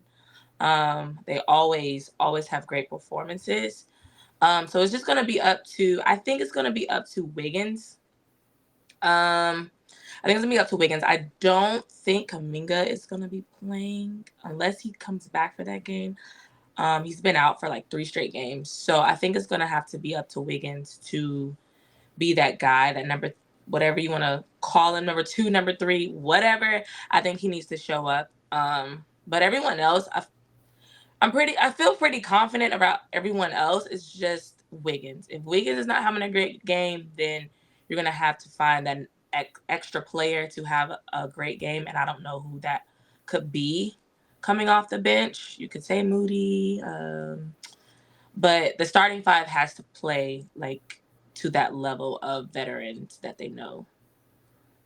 [SPEAKER 4] They always have great performances. So it's just going to be up to, I think it's going to be up to Wiggins. I think it's going to be up to Wiggins. I don't think Kaminga is going to be playing unless he comes back for that game. He's been out for like 3 straight games. So I think it's going to have to be up to Wiggins to be that guy, that number, whatever you want to call him, number 2, number 3, whatever. I think he needs to show up. But everyone else, I feel pretty confident about everyone else. It's just Wiggins. If Wiggins is not having a great game, then you're gonna have to find that extra player to have a great game, and I don't know who that could be coming off the bench. You could say Moody, but the starting 5 has to play like to that level of veterans that they know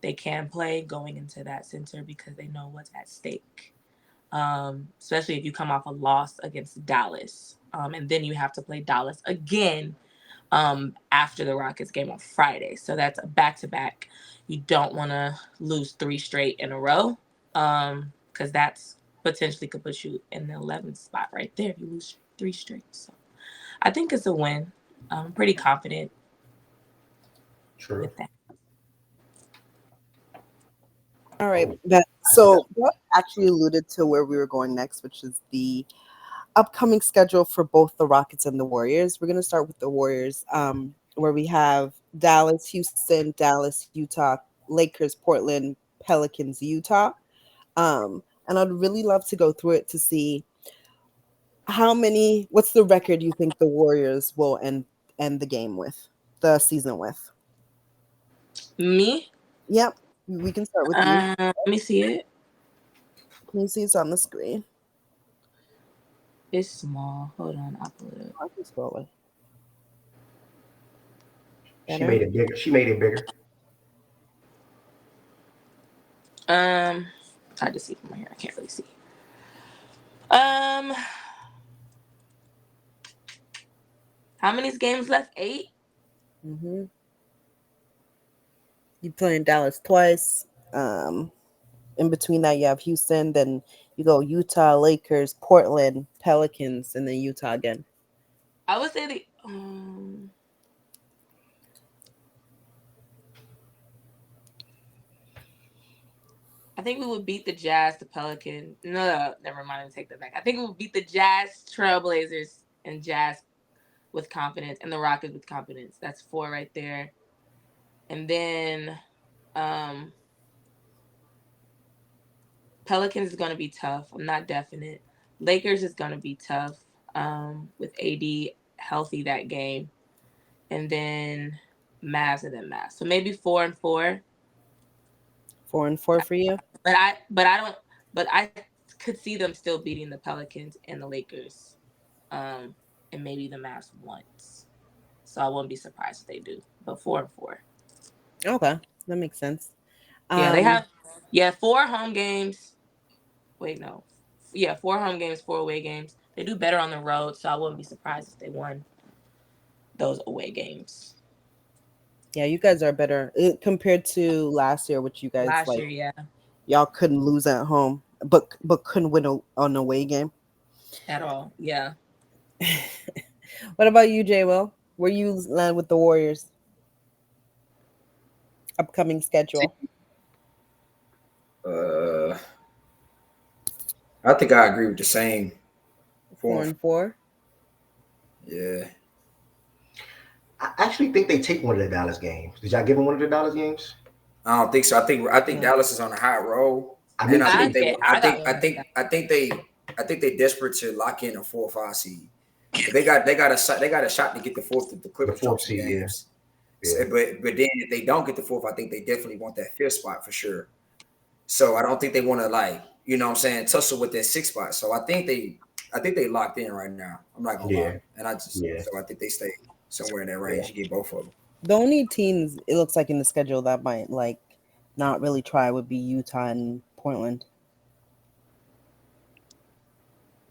[SPEAKER 4] they can play going into that center because they know what's at stake. Especially if you come off a loss against Dallas. And then you have to play Dallas again after the Rockets game on Friday. So that's a back-to-back. You don't want to lose 3 straight in a row because that's potentially could put you in the 11th spot right there if you lose 3 straight. So I think it's a win. I'm pretty confident with that.
[SPEAKER 2] All right. So that actually alluded to where we were going next, which is the upcoming schedule for both the Rockets and the Warriors. We're going to start with the Warriors, where we have Dallas, Houston, Dallas, Utah, Lakers, Portland, Pelicans, Utah. And I'd really love to go through it to see what's the record you think the Warriors will end the season with?
[SPEAKER 4] Me?
[SPEAKER 2] Yep. We can start with you.
[SPEAKER 4] Let me see it.
[SPEAKER 2] Can you see it's on the screen?
[SPEAKER 4] It's small. Hold on, I'll pull it up.
[SPEAKER 2] I can scroll it.
[SPEAKER 1] She made it bigger. She made it bigger.
[SPEAKER 4] I just see from here. I can't really see. How many games left? 8?
[SPEAKER 2] Mm-hmm. You play in Dallas twice. In between that, you have Houston. Then you go Utah, Lakers, Portland, Pelicans, and then Utah again.
[SPEAKER 4] I would say I think we would beat the Jazz, the Pelicans. No, never mind. I'll take that back. I think we would beat the Jazz, Trailblazers, and Jazz with confidence, and the Rockets with confidence. That's 4 right there. And then Pelicans is going to be tough. I'm not definite. Lakers is going to be tough with AD healthy that game. And then Mavs and then Mavs. So maybe 4 and 4.
[SPEAKER 2] 4 and 4 for you.
[SPEAKER 4] But I could see them still beating the Pelicans and the Lakers, and maybe the Mavs once. So I wouldn't be surprised if they do. But 4 and 4.
[SPEAKER 2] Okay, that makes sense.
[SPEAKER 4] Yeah, they have 4 home games. Wait, no. Yeah, 4 home games, 4 away games. They do better on the road, so I wouldn't be surprised if they won those away games.
[SPEAKER 2] Yeah, you guys are better compared to last year, which you guys
[SPEAKER 4] Last year, yeah.
[SPEAKER 2] Y'all couldn't lose at home, but couldn't win an away game
[SPEAKER 4] at all. Yeah.
[SPEAKER 2] What about you, J. Will? Where you land with the Warriors? Upcoming schedule.
[SPEAKER 8] I think I agree with the same.
[SPEAKER 2] 4 and 4.
[SPEAKER 8] Yeah.
[SPEAKER 1] I actually think they take one of the Dallas games. Did y'all give them one of the Dallas games?
[SPEAKER 8] I don't think so. I think
[SPEAKER 9] No.
[SPEAKER 8] Dallas is on a high roll,
[SPEAKER 1] I
[SPEAKER 8] and
[SPEAKER 1] me
[SPEAKER 8] I think
[SPEAKER 1] too.
[SPEAKER 8] they
[SPEAKER 4] I got one.
[SPEAKER 8] I think they desperate to lock in a 4 or 5 seed. They got a shot to get the fourth if the
[SPEAKER 1] The
[SPEAKER 8] Clippers drop
[SPEAKER 1] fourth
[SPEAKER 8] some
[SPEAKER 1] seed, yeah,
[SPEAKER 8] games.
[SPEAKER 1] yeah,
[SPEAKER 8] But then if they don't get the fourth, I think they definitely want that fifth spot for sure. So I don't think they want to like what I'm saying tussle with that sixth spot. So I think they locked in right now. I'm not gonna lie,
[SPEAKER 1] yeah,
[SPEAKER 8] and
[SPEAKER 1] yeah,
[SPEAKER 8] I think they stay somewhere in that
[SPEAKER 1] yeah,
[SPEAKER 8] range. You get both of them.
[SPEAKER 9] The only teams it looks like in the schedule that might like not really try would be Utah and Portland.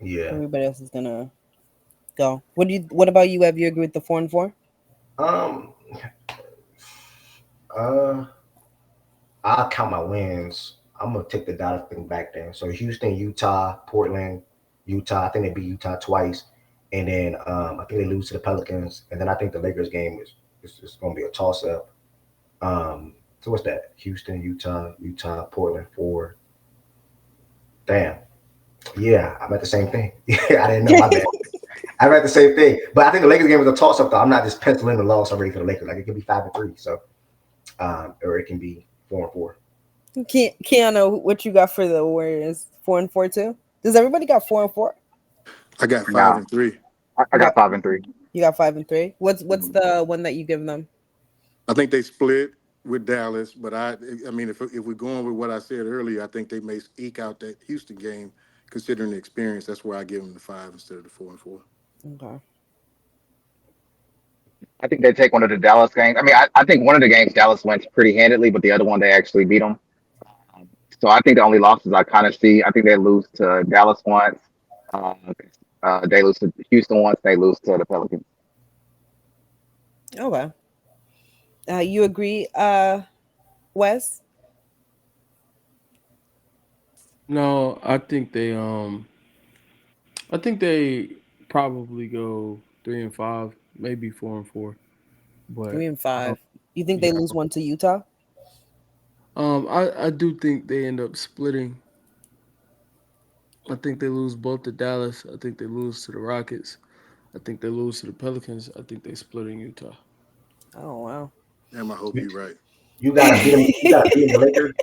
[SPEAKER 1] yeah.
[SPEAKER 9] Everybody else is gonna go. What about you? Have you agree with the 4-4?
[SPEAKER 1] Um, uh, I'll count my wins. I'm gonna take the Dallas thing back then. So Houston, Utah, Portland, Utah. I think they beat Utah twice, and then I think they lose to the Pelicans, and then I think the Lakers game is gonna be a toss up. So what's that? Houston, Utah, Portland, four. Damn. Yeah, I'm at the same thing. Yeah, I didn't know. My bad. I'm at the same thing, but I think the Lakers game is a toss up. Though I'm not just penciling the loss already for the Lakers. Like it could be 5-3. So or it can be 4-4.
[SPEAKER 9] Keanu, what you got for the Warriors? 4-4 too? Does everybody got 4-4?
[SPEAKER 6] I got five
[SPEAKER 5] Nah,
[SPEAKER 6] and three.
[SPEAKER 5] I
[SPEAKER 9] You
[SPEAKER 5] got
[SPEAKER 9] got
[SPEAKER 5] 5-3.
[SPEAKER 9] you got 5-3. What's
[SPEAKER 5] Mhm.
[SPEAKER 9] the one that you give them?
[SPEAKER 6] I think they split with Dallas, but I mean, if we're going with what I said earlier, I think they may eke out that Houston game, considering the experience. That's why I give them the 5 instead of the 4-4.
[SPEAKER 9] Okay.
[SPEAKER 5] I think they take one of the Dallas games. I mean, I think one of the games Dallas wins pretty handedly, but the other one they actually beat them. So I think the only losses I kind of see, I think they lose to Dallas once. Uh, they lose to Houston once. They lose to the Pelicans.
[SPEAKER 9] Okay. You agree, Wes?
[SPEAKER 7] No, I think they probably go 3-5, maybe 4-4. But
[SPEAKER 9] 3-5. You think they
[SPEAKER 7] yeah,
[SPEAKER 9] lose one to Utah?
[SPEAKER 7] I do think they end up splitting. I think they lose both to Dallas. I think they lose to the Rockets. I think they lose to the Pelicans. I think they split in Utah.
[SPEAKER 9] Oh wow.
[SPEAKER 6] Damn, I hope you're right.
[SPEAKER 1] You gotta beat them. You gotta beat them, the Lakers.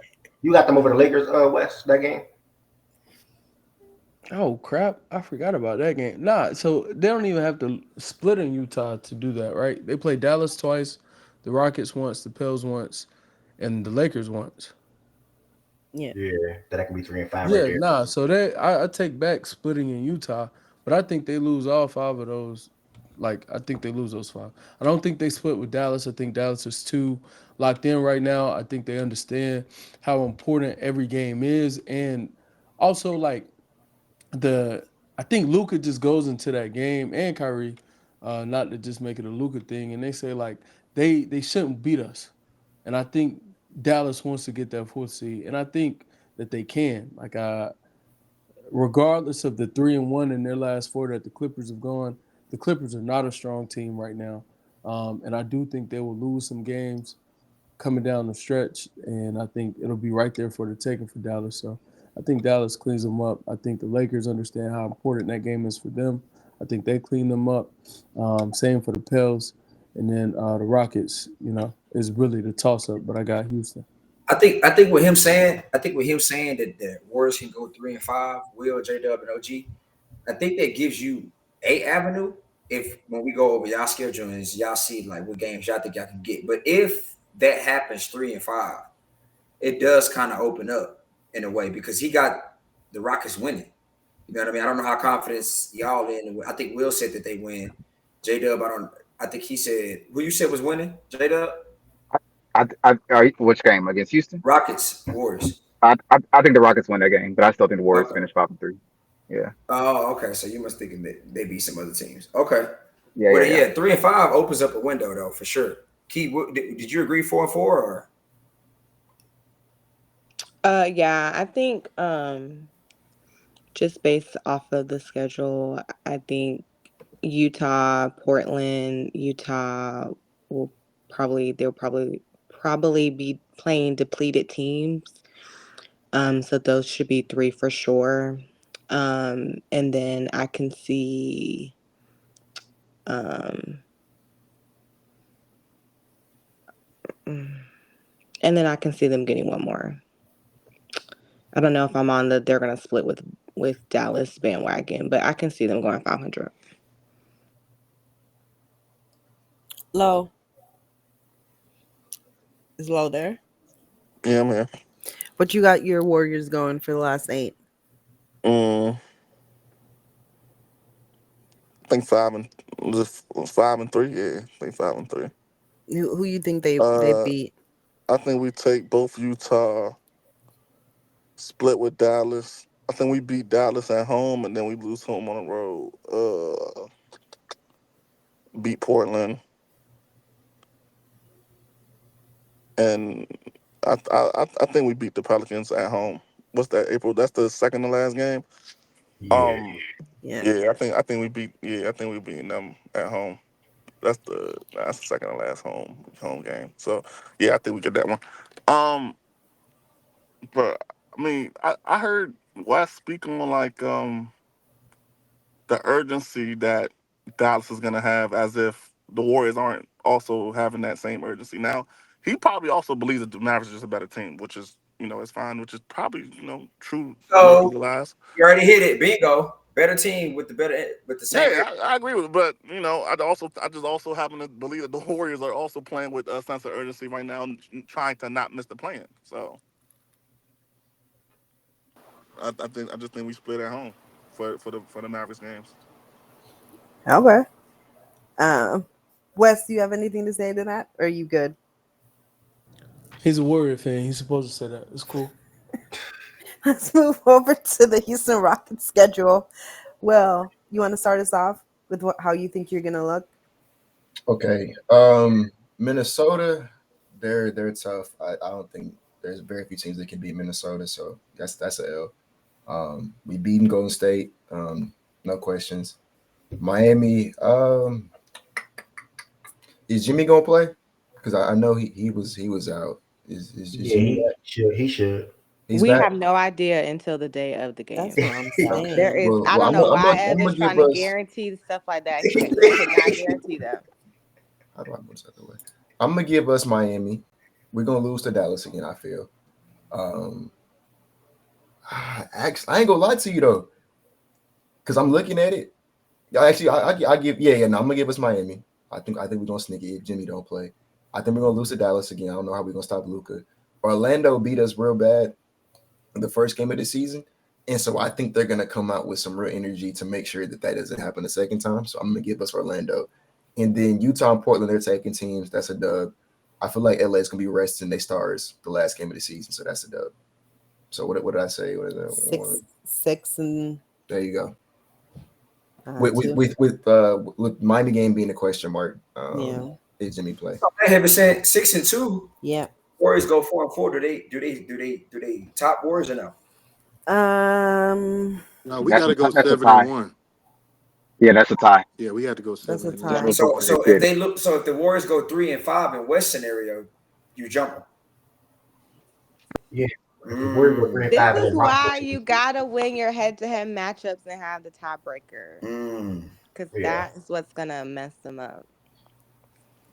[SPEAKER 1] You got them over the Lakers, West, that game.
[SPEAKER 7] Oh crap! I forgot about that game. Nah, so they don't even have to split in Utah to do that, right? They play Dallas twice, the Rockets once, the Pels once, and the Lakers once.
[SPEAKER 9] Yeah.
[SPEAKER 1] Yeah, that can be 3-5 right
[SPEAKER 7] Yeah,
[SPEAKER 1] there.
[SPEAKER 7] nah. So I take back splitting in Utah, but I think they lose all five of those. Like I think they lose those five. I don't think they split with Dallas. I think Dallas is too locked in right now. I think they understand how important every game is, and also like the I think Luca just goes into that game and Kyrie, not to just make it a Luca thing, and they say like they shouldn't beat us, and I think Dallas wants to get that fourth seed, and I think that they can. Like regardless of the 3-1 in their last four that the Clippers have gone, the Clippers are not a strong team right now, and I do think they will lose some games coming down the stretch, and I think it'll be right there for the taking for Dallas. So I think Dallas cleans them up. I think the Lakers understand how important that game is for them. I think they clean them up. Same for the Pels, and then the Rockets. Is really the toss up. But I got Houston.
[SPEAKER 8] I think with him saying that the Warriors can go 3-5, Will, J Dub, and OG. I think that gives you a avenue if when we go over y'all schedule and y'all see like what games y'all think y'all can get. But if that happens 3-5, it does kind of open up in a way because he got the Rockets winning. You know what I mean? I don't know how confidence y'all in. I think Will said that they win. J Dub, I don't. I think he said who you said was winning. J Dub,
[SPEAKER 5] Which game against Houston?
[SPEAKER 8] Rockets, Warriors.
[SPEAKER 5] I think the Rockets win that game, but I still think the Warriors
[SPEAKER 8] Okay.
[SPEAKER 5] finish 5-3. Yeah,
[SPEAKER 8] Oh, okay. So you must think that they beat some other teams. Okay.
[SPEAKER 5] yeah,
[SPEAKER 8] Well,
[SPEAKER 5] yeah,
[SPEAKER 8] then,
[SPEAKER 5] yeah.
[SPEAKER 8] yeah, 3-5 opens up a window though for sure. Key, did you agree 4-4 or?
[SPEAKER 2] Yeah, I think just based off of the schedule, I think Utah, Portland, Utah will they'll probably be playing depleted teams. So those should be three for sure. And then I can see um
[SPEAKER 10] And then I can see them getting one more. I don't know if I'm on they're gonna split with Dallas bandwagon, but I can see them going 500.
[SPEAKER 9] Low. Is Low there?
[SPEAKER 11] Yeah, man.
[SPEAKER 9] But you got your Warriors going for the last 8.
[SPEAKER 11] I think 5-3. Yeah, I think 5-3.
[SPEAKER 9] Who you think they beat?
[SPEAKER 11] I think we take both Utah, split with Dallas. I think we beat Dallas at home, and then we lose home on the road. Beat Portland, and I think we beat the Pelicans at home. What's that? April? That's the second to last game.
[SPEAKER 1] Yeah.
[SPEAKER 11] Yeah. I think we beat. Yeah, I think we beat them at home. That's the second to last home game. So yeah, I think we get that one. But I mean, I heard Wes speak on like the urgency that Dallas is gonna have, as if the Warriors aren't also having that same urgency. Now, he probably also believes that the Mavericks are just a better team, which is it's fine, which is probably true.
[SPEAKER 8] So
[SPEAKER 11] Lies.
[SPEAKER 8] you already hit it. Bingo. Better team with the same.
[SPEAKER 11] Yeah, I agree with it, but I just also happen to believe that the Warriors are also playing with a sense of urgency right now, trying to not miss the plan. So I just think we split at home for the Mavericks games.
[SPEAKER 9] Okay. Wes, do you have anything to say to that? Or are you good?
[SPEAKER 7] He's a Warrior fan. He's supposed to say that. It's cool.
[SPEAKER 9] Let's move over to the Houston Rockets schedule. Well, you want to start us off with how you think you're gonna look?
[SPEAKER 3] Okay. Minnesota, they're tough. I don't think there's very few teams that can beat Minnesota, so that's a L. We beaten Golden State, no questions. Miami, is Jimmy gonna play? Because I know he was out. Is Jimmy back?
[SPEAKER 1] He should.
[SPEAKER 3] He's
[SPEAKER 10] We
[SPEAKER 3] back.
[SPEAKER 10] have no idea until the day of the game.
[SPEAKER 9] That's what I'm saying.
[SPEAKER 10] There is, I don't know why Evan's trying to guarantee stuff like that. He cannot guarantee that.
[SPEAKER 3] How do I move this other way? I'm gonna give us Miami. We're gonna lose to Dallas again, I feel. Actually, I ain't gonna lie to you though, because I'm looking at it. Actually, I give I'm gonna give us Miami. I think we're gonna sneak it if Jimmy don't play. I think we're gonna lose to Dallas again. I don't know how we're gonna stop Luka. Orlando beat us real bad in the first game of the season, and so I think they're gonna come out with some real energy to make sure that doesn't happen the second time. So I'm gonna give us Orlando, and then Utah and Portland, they're taking teams. That's a dub. I feel like LA is gonna be resting their stars the last game of the season, so that's a dub. So what did I say? What is that?
[SPEAKER 9] 6 and
[SPEAKER 3] there you go. With Miami game being a question mark, did Jimmy play?
[SPEAKER 8] 100% 6-2.
[SPEAKER 9] Yeah.
[SPEAKER 8] Warriors go 4-4. Do they top Warriors or no?
[SPEAKER 6] No, we got to go 7-1.
[SPEAKER 5] Yeah, that's a tie.
[SPEAKER 6] Yeah, we had to go 7-1.
[SPEAKER 9] That's a tie.
[SPEAKER 8] So if the Warriors go 3-5 in West scenario, you jump them.
[SPEAKER 1] Yeah.
[SPEAKER 10] This is why you gotta win your head-to-head matchups and have the tiebreaker, because that is what's gonna mess them up.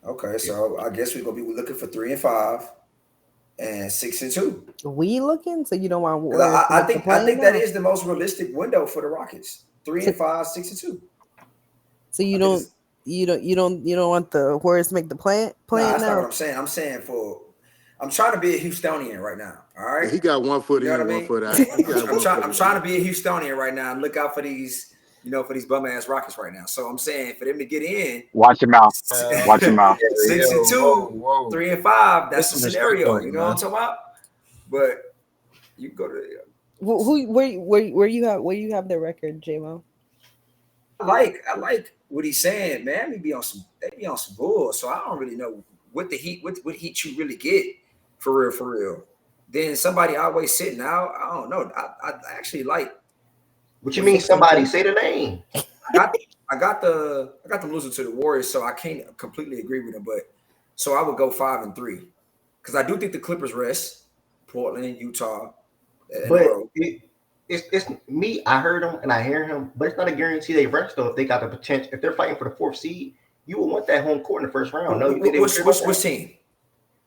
[SPEAKER 8] Okay, so I guess we're gonna be looking for 3-5 and 6-2.
[SPEAKER 9] We looking? So you don't want?
[SPEAKER 8] I think that is the most realistic window for the Rockets. 3-5, 6-2.
[SPEAKER 9] So you don't want the Warriors to make the play?
[SPEAKER 8] That's not what I'm saying. I'm trying to be a Houstonian right now. All right.
[SPEAKER 6] He got 1 foot in, 1 foot out.
[SPEAKER 8] I'm trying to be a Houstonian right now and look out for these, for these bum ass Rockets right now. So I'm saying for them to get in,
[SPEAKER 5] watch your mouth. Watch your mouth.
[SPEAKER 8] 6-2, 3-5. That's the scenario. You know what I'm talking about? But you can go to
[SPEAKER 9] where you have the record, J-Mo?
[SPEAKER 8] I like what he's saying, man. They be on some bull. So I don't really know what heat you really get for real. Then somebody always sitting out. I don't know. I actually like.
[SPEAKER 1] What you mean? Somebody say the name.
[SPEAKER 8] I got them losing to the Warriors, so I can't completely agree with them. But so I would go 5-3 because I do think the Clippers rest Portland, Utah.
[SPEAKER 1] But it's me. I heard him and I hear him, but it's not a guarantee they rest though. If they got the potential, if they're fighting for the 4th seed, you will want that home court in the first round. No, you think
[SPEAKER 8] which team?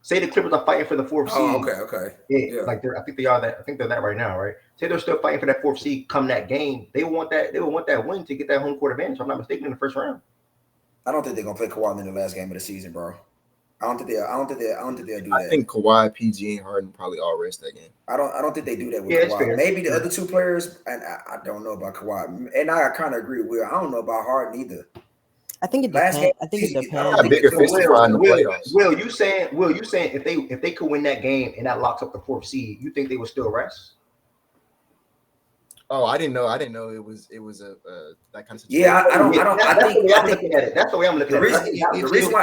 [SPEAKER 1] say the Clippers are fighting for the 4th seed.
[SPEAKER 8] Oh, okay.
[SPEAKER 1] Yeah, like I think they are that. I think they're that right now, right? Say they're still fighting for that 4th seed. Come that game, they want that. They would want that win to get that home court advantage. If I'm not mistaken, in the first round.
[SPEAKER 8] I don't think they're gonna play Kawhi in the last game of the season, bro. I don't think they'll do that.
[SPEAKER 3] I think Kawhi, PG, and Harden probably all rest that game.
[SPEAKER 8] I don't think they do that with Kawhi.
[SPEAKER 1] Fair.
[SPEAKER 8] Maybe the other 2 players, and I don't know about Kawhi. And I kind of agree with Will. I don't know about Harden either.
[SPEAKER 9] I think it depends. I think it depends.
[SPEAKER 3] A bigger fish to fry in the playoffs.
[SPEAKER 1] Will, you saying if they could win that game and that locks up the 4th seed, you think they would still rest?
[SPEAKER 3] Oh, I didn't know it was a that kind of situation.
[SPEAKER 8] Yeah, I think
[SPEAKER 1] that's the way I'm looking at it.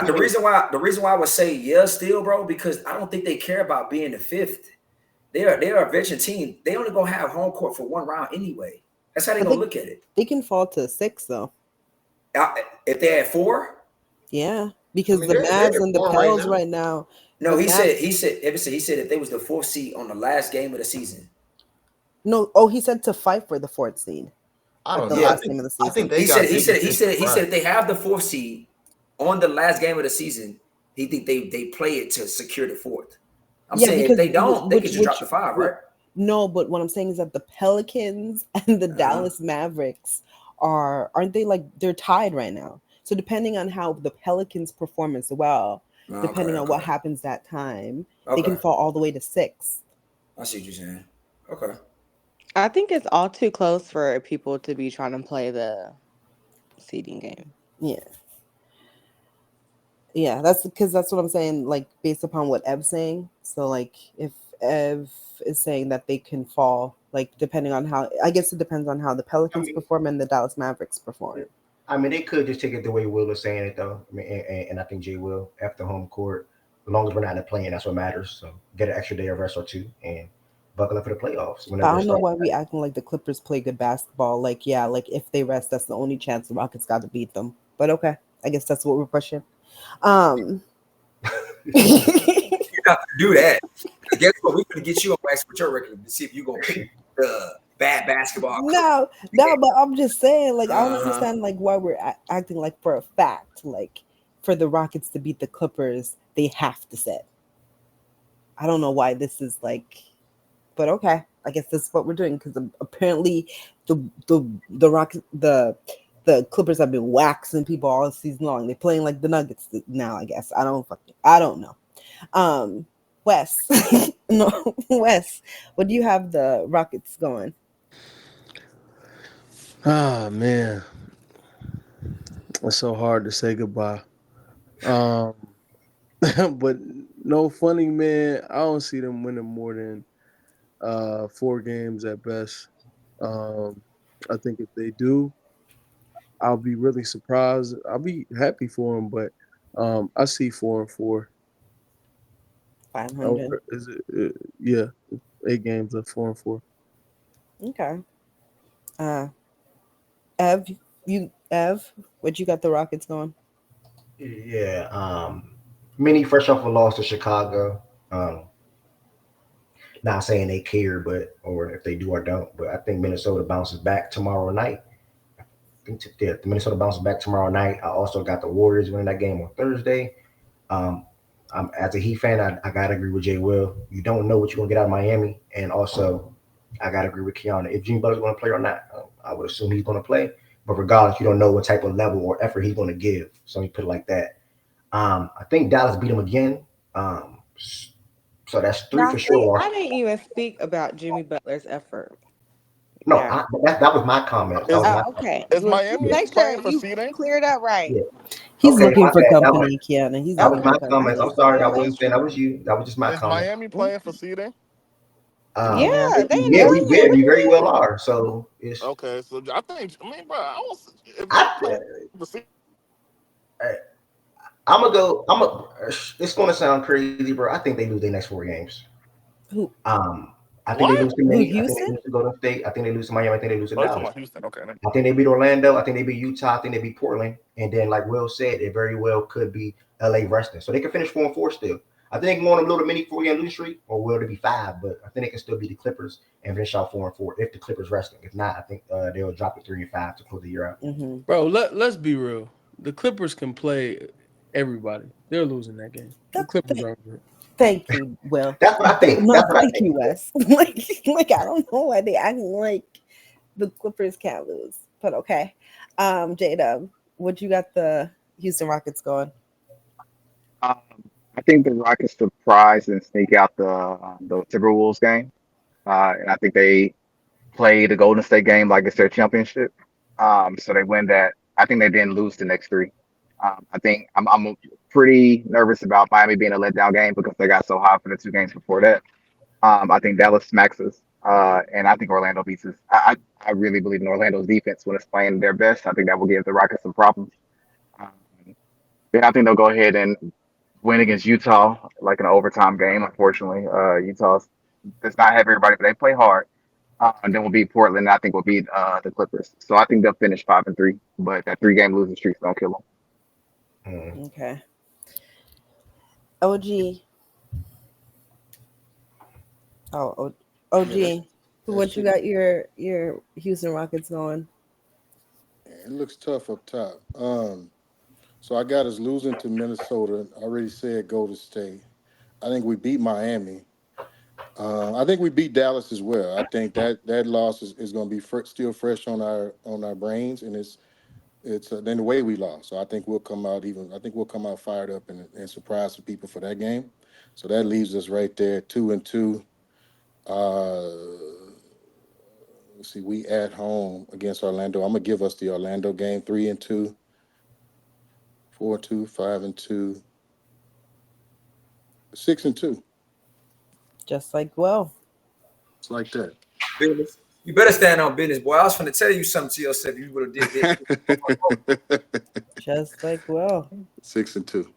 [SPEAKER 8] The reason why I would say still, bro, because I don't think they care about being the 5th. They're a veteran team. They only gonna have home court for 1 round anyway. That's how they gonna look at it.
[SPEAKER 9] They can fall to 6 though.
[SPEAKER 8] If they had 4,
[SPEAKER 9] yeah, because the Mavs and the Pels right now.
[SPEAKER 8] No, he said if they was the 4th seed on the last game of the season.
[SPEAKER 9] No, he said to fight for the 4th seed.
[SPEAKER 3] I don't know.
[SPEAKER 9] Last game of the season.
[SPEAKER 3] I think they
[SPEAKER 8] he said if they have the 4th seed on the last game of the season, he think they play it to secure the 4th. I'm saying if they don't, they can just drop the 5, right?
[SPEAKER 9] No, but what I'm saying is that the Pelicans and the Dallas Mavericks aren't they like they're tied right now? So depending on how the Pelicans perform as well, depending on what happens that time, they can fall all the way to 6.
[SPEAKER 8] I see what you're saying. Okay.
[SPEAKER 10] I think it's all too close for people to be trying to play the seeding game.
[SPEAKER 9] Yeah, that's what I'm saying. Like based upon what Ev's saying. So like if Ev is saying that they can fall, like depending on how, I guess it depends on how the Pelicans perform and the Dallas Mavericks perform.
[SPEAKER 1] I mean, they could just take it the way Will is saying it though. I mean, and I think Jay will after home court. As long as we're not in the play-in, that's what matters. So get an extra day of rest or 2 and buckle up for the playoffs.
[SPEAKER 9] I don't know why we acting like the Clippers play good basketball. Like, yeah, like if they rest, that's the only chance the Rockets got to beat them. But okay, I guess that's what we're pushing.
[SPEAKER 8] You have to do that. Guess what? We're gonna get you on wax with your record to see if you're gonna pick the bad basketball.
[SPEAKER 9] No, but I'm just saying, like, I don't understand like why we're acting like for a fact, like for the Rockets to beat the Clippers, they have to set. I don't know why this is like. But okay, I guess that's what we're doing because apparently the Clippers have been waxing people all season long. They're playing like the Nuggets now. I guess I don't know. Wes, what do you have the Rockets going?
[SPEAKER 7] Ah man, it's so hard to say goodbye. But no funny man. I don't see them winning more than 4 games at best. I think if they do, I'll be really surprised. I'll be happy for them, but I see 4-4.
[SPEAKER 9] 500.
[SPEAKER 7] Is it? Yeah, 8 games of 4-4.
[SPEAKER 9] Okay. Ev, what you got the Rockets going?
[SPEAKER 1] Yeah. Mini fresh off a loss to Chicago. Not saying they care, or if they do or don't, but I think Minnesota bounces back tomorrow night. The Minnesota bounces back tomorrow night. I also got the Warriors winning that game on Thursday. As a Heat fan, I gotta agree with Jay Will. You don't know what you're gonna get out of Miami, and also I gotta agree with Keanu. If Jimmy Butler's gonna play or not, I would assume he's gonna play. But regardless, you don't know what type of level or effort he's gonna give. So you put it like that. I think Dallas beat him again. So that's 3 for sure.
[SPEAKER 10] I didn't even speak about Jimmy Butler's effort.
[SPEAKER 1] No, that was my comment.
[SPEAKER 10] Okay.
[SPEAKER 11] Is Miami playing for seeding?
[SPEAKER 10] Cleared up right.
[SPEAKER 1] Yeah.
[SPEAKER 9] He's looking for company, Kiana.
[SPEAKER 1] That was my comments. I'm sorry, I wasn't saying that was you. That was just my comment.
[SPEAKER 11] Is Miami playing for seeding?
[SPEAKER 10] Yeah,
[SPEAKER 1] we very well are. So it's
[SPEAKER 11] okay. So I bro,
[SPEAKER 1] it's gonna sound crazy, bro. I think they lose their next 4 games.
[SPEAKER 9] Who?
[SPEAKER 1] I think they lose to Miami. I think they lose to Golden State. I think they lose to Miami. I think they lose to Dallas.
[SPEAKER 11] Houston. Okay.
[SPEAKER 1] I think they beat Orlando. I think they beat Utah. I think they beat Portland. And then, like Will said, it very well could be LA resting. So they can finish 4-4 still. I think they can go on a little mini 4-game losing streak, or will it be 5? But I think they can still beat the Clippers and finish out 4-4 if the Clippers resting. If not, I think they'll drop it 3-5 to close the year out.
[SPEAKER 9] Mm-hmm.
[SPEAKER 7] Bro, let's be real. The Clippers can play everybody. They're losing that game. The Clippers aren't good.
[SPEAKER 9] Thank you, Will.
[SPEAKER 1] That's what I think.
[SPEAKER 9] No,
[SPEAKER 1] That's what I
[SPEAKER 9] thank
[SPEAKER 1] think.
[SPEAKER 9] you, Wes. like I don't know why they acting like the Clippers can't lose, but okay. J-Dub, what you got the Houston Rockets going?
[SPEAKER 5] Um, I think the Rockets surprise and sneak out the Timberwolves game. And I think they play the Golden State game like it's their championship. So they win that. I think they didn't lose the next three. I think I'm pretty nervous about Miami being a letdown game because they got so high for the two games before that. I think Dallas smacks us, and I think Orlando beats us. I really believe in Orlando's defense when it's playing their best. I think that will give the Rockets some problems. Um, then I think they'll go ahead and win against Utah, like an overtime game. Unfortunately, Utah does not have everybody, but they play hard. And then we'll beat Portland. And I think we'll beat the Clippers. So I think they'll finish 5-3. But that 3-game losing streak's gonna kill them.
[SPEAKER 9] Okay. OG. OG.
[SPEAKER 6] Yeah,
[SPEAKER 9] What you got your Houston Rockets going?
[SPEAKER 6] it looks tough up top. So I got us losing to Minnesota. I already said Golden State. I think we beat Miami. I think we beat Dallas as well. I think that loss is going to be still fresh on our brains, and it's then the way we lost. So I think we'll come out fired up and surprise some people for that game. So that leaves us right there 2-2. Let's see, we at home against Orlando. I'm gonna give us the Orlando game 3-2, 4-2, 5-2, 6-2.
[SPEAKER 9] Just like Will.
[SPEAKER 6] It's like that.
[SPEAKER 8] Business. You better stand on business, boy. I was going to tell you something to yourself. You would have did this.
[SPEAKER 9] Just like Will.
[SPEAKER 6] 6-2.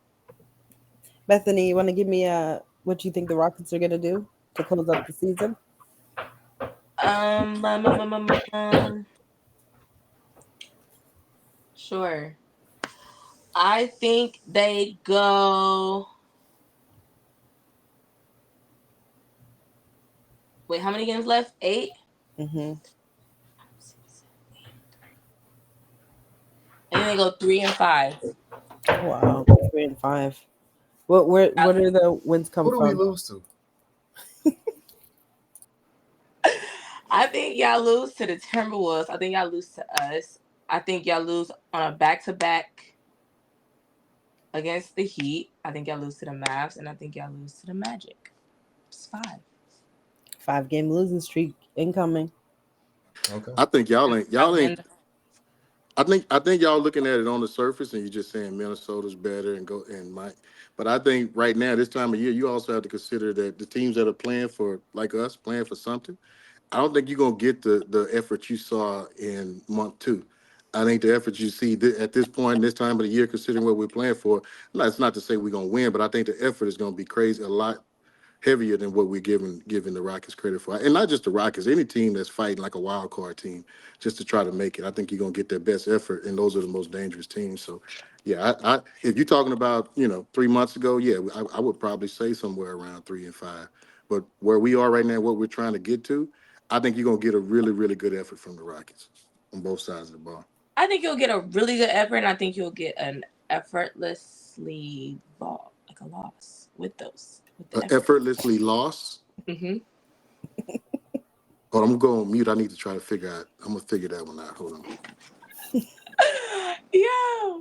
[SPEAKER 9] Bethany, you want to give me what you think the Rockets are gonna do to close up the season?
[SPEAKER 4] Sure. I think they go. Wait, how many games left? 8?
[SPEAKER 9] Mm-hmm.
[SPEAKER 4] I think they go 3-5.
[SPEAKER 9] Wow, 3-5. What are the wins come
[SPEAKER 3] Who do we
[SPEAKER 9] from?
[SPEAKER 3] lose to?
[SPEAKER 4] I think y'all lose to the Timberwolves. I think y'all lose to us. I think y'all lose on a back-to-back against the Heat. I think y'all lose to the Mavs, and I think y'all lose to the Magic. It's 5.
[SPEAKER 9] 5-game losing streak incoming.
[SPEAKER 3] Okay.
[SPEAKER 6] I think y'all ain't. I think y'all looking at it on the surface and you're just saying Minnesota's better and Mike. But I think right now, this time of year, you also have to consider that the teams that are playing for, like us, playing for something. I don't think you're gonna get the effort you saw in month 2. I think the effort you see at this point, this time of the year, considering what we're playing for, it's not to say we're gonna win, but I think the effort is gonna be crazy, a lot heavier than what we're giving the Rockets credit for. And not just the Rockets, any team that's fighting like a wild card team just to try to make it. I think you're gonna get their best effort, and those are the most dangerous teams. So yeah, I if you're talking about, 3 months ago, yeah, I would probably say somewhere around 3-5. But where we are right now, what we're trying to get to, I think you're gonna get a really, really good effort from the Rockets on both sides of the ball.
[SPEAKER 4] I think you'll get a really good effort, and I think you'll get an effortlessly like a loss with those.
[SPEAKER 6] Effortlessly lost.
[SPEAKER 4] Mm-hmm.
[SPEAKER 6] Hold on, I'm gonna go on mute. I need to try to figure out. I'm gonna figure that one out. Hold on.
[SPEAKER 4] Yeah.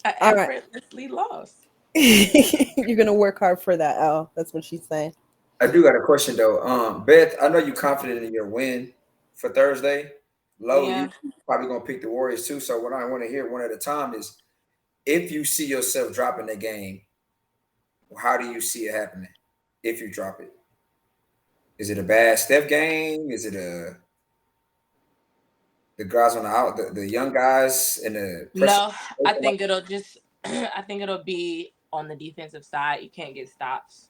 [SPEAKER 4] Effortlessly lost.
[SPEAKER 9] You're gonna work hard for that, Al. That's what she's saying.
[SPEAKER 8] I do got a question though. Beth, I know you're confident in your win for Thursday. Low,
[SPEAKER 4] Yeah.
[SPEAKER 8] you probably gonna pick the Warriors too. So what I want to hear one at a time is, if you see yourself dropping the game, how do you see it happening? If you drop it, is it a bad Steph game? Is it the guys on the out, the young guys and the pressure?
[SPEAKER 4] No, I think it'll just. I think it'll be on the defensive side. You can't get stops.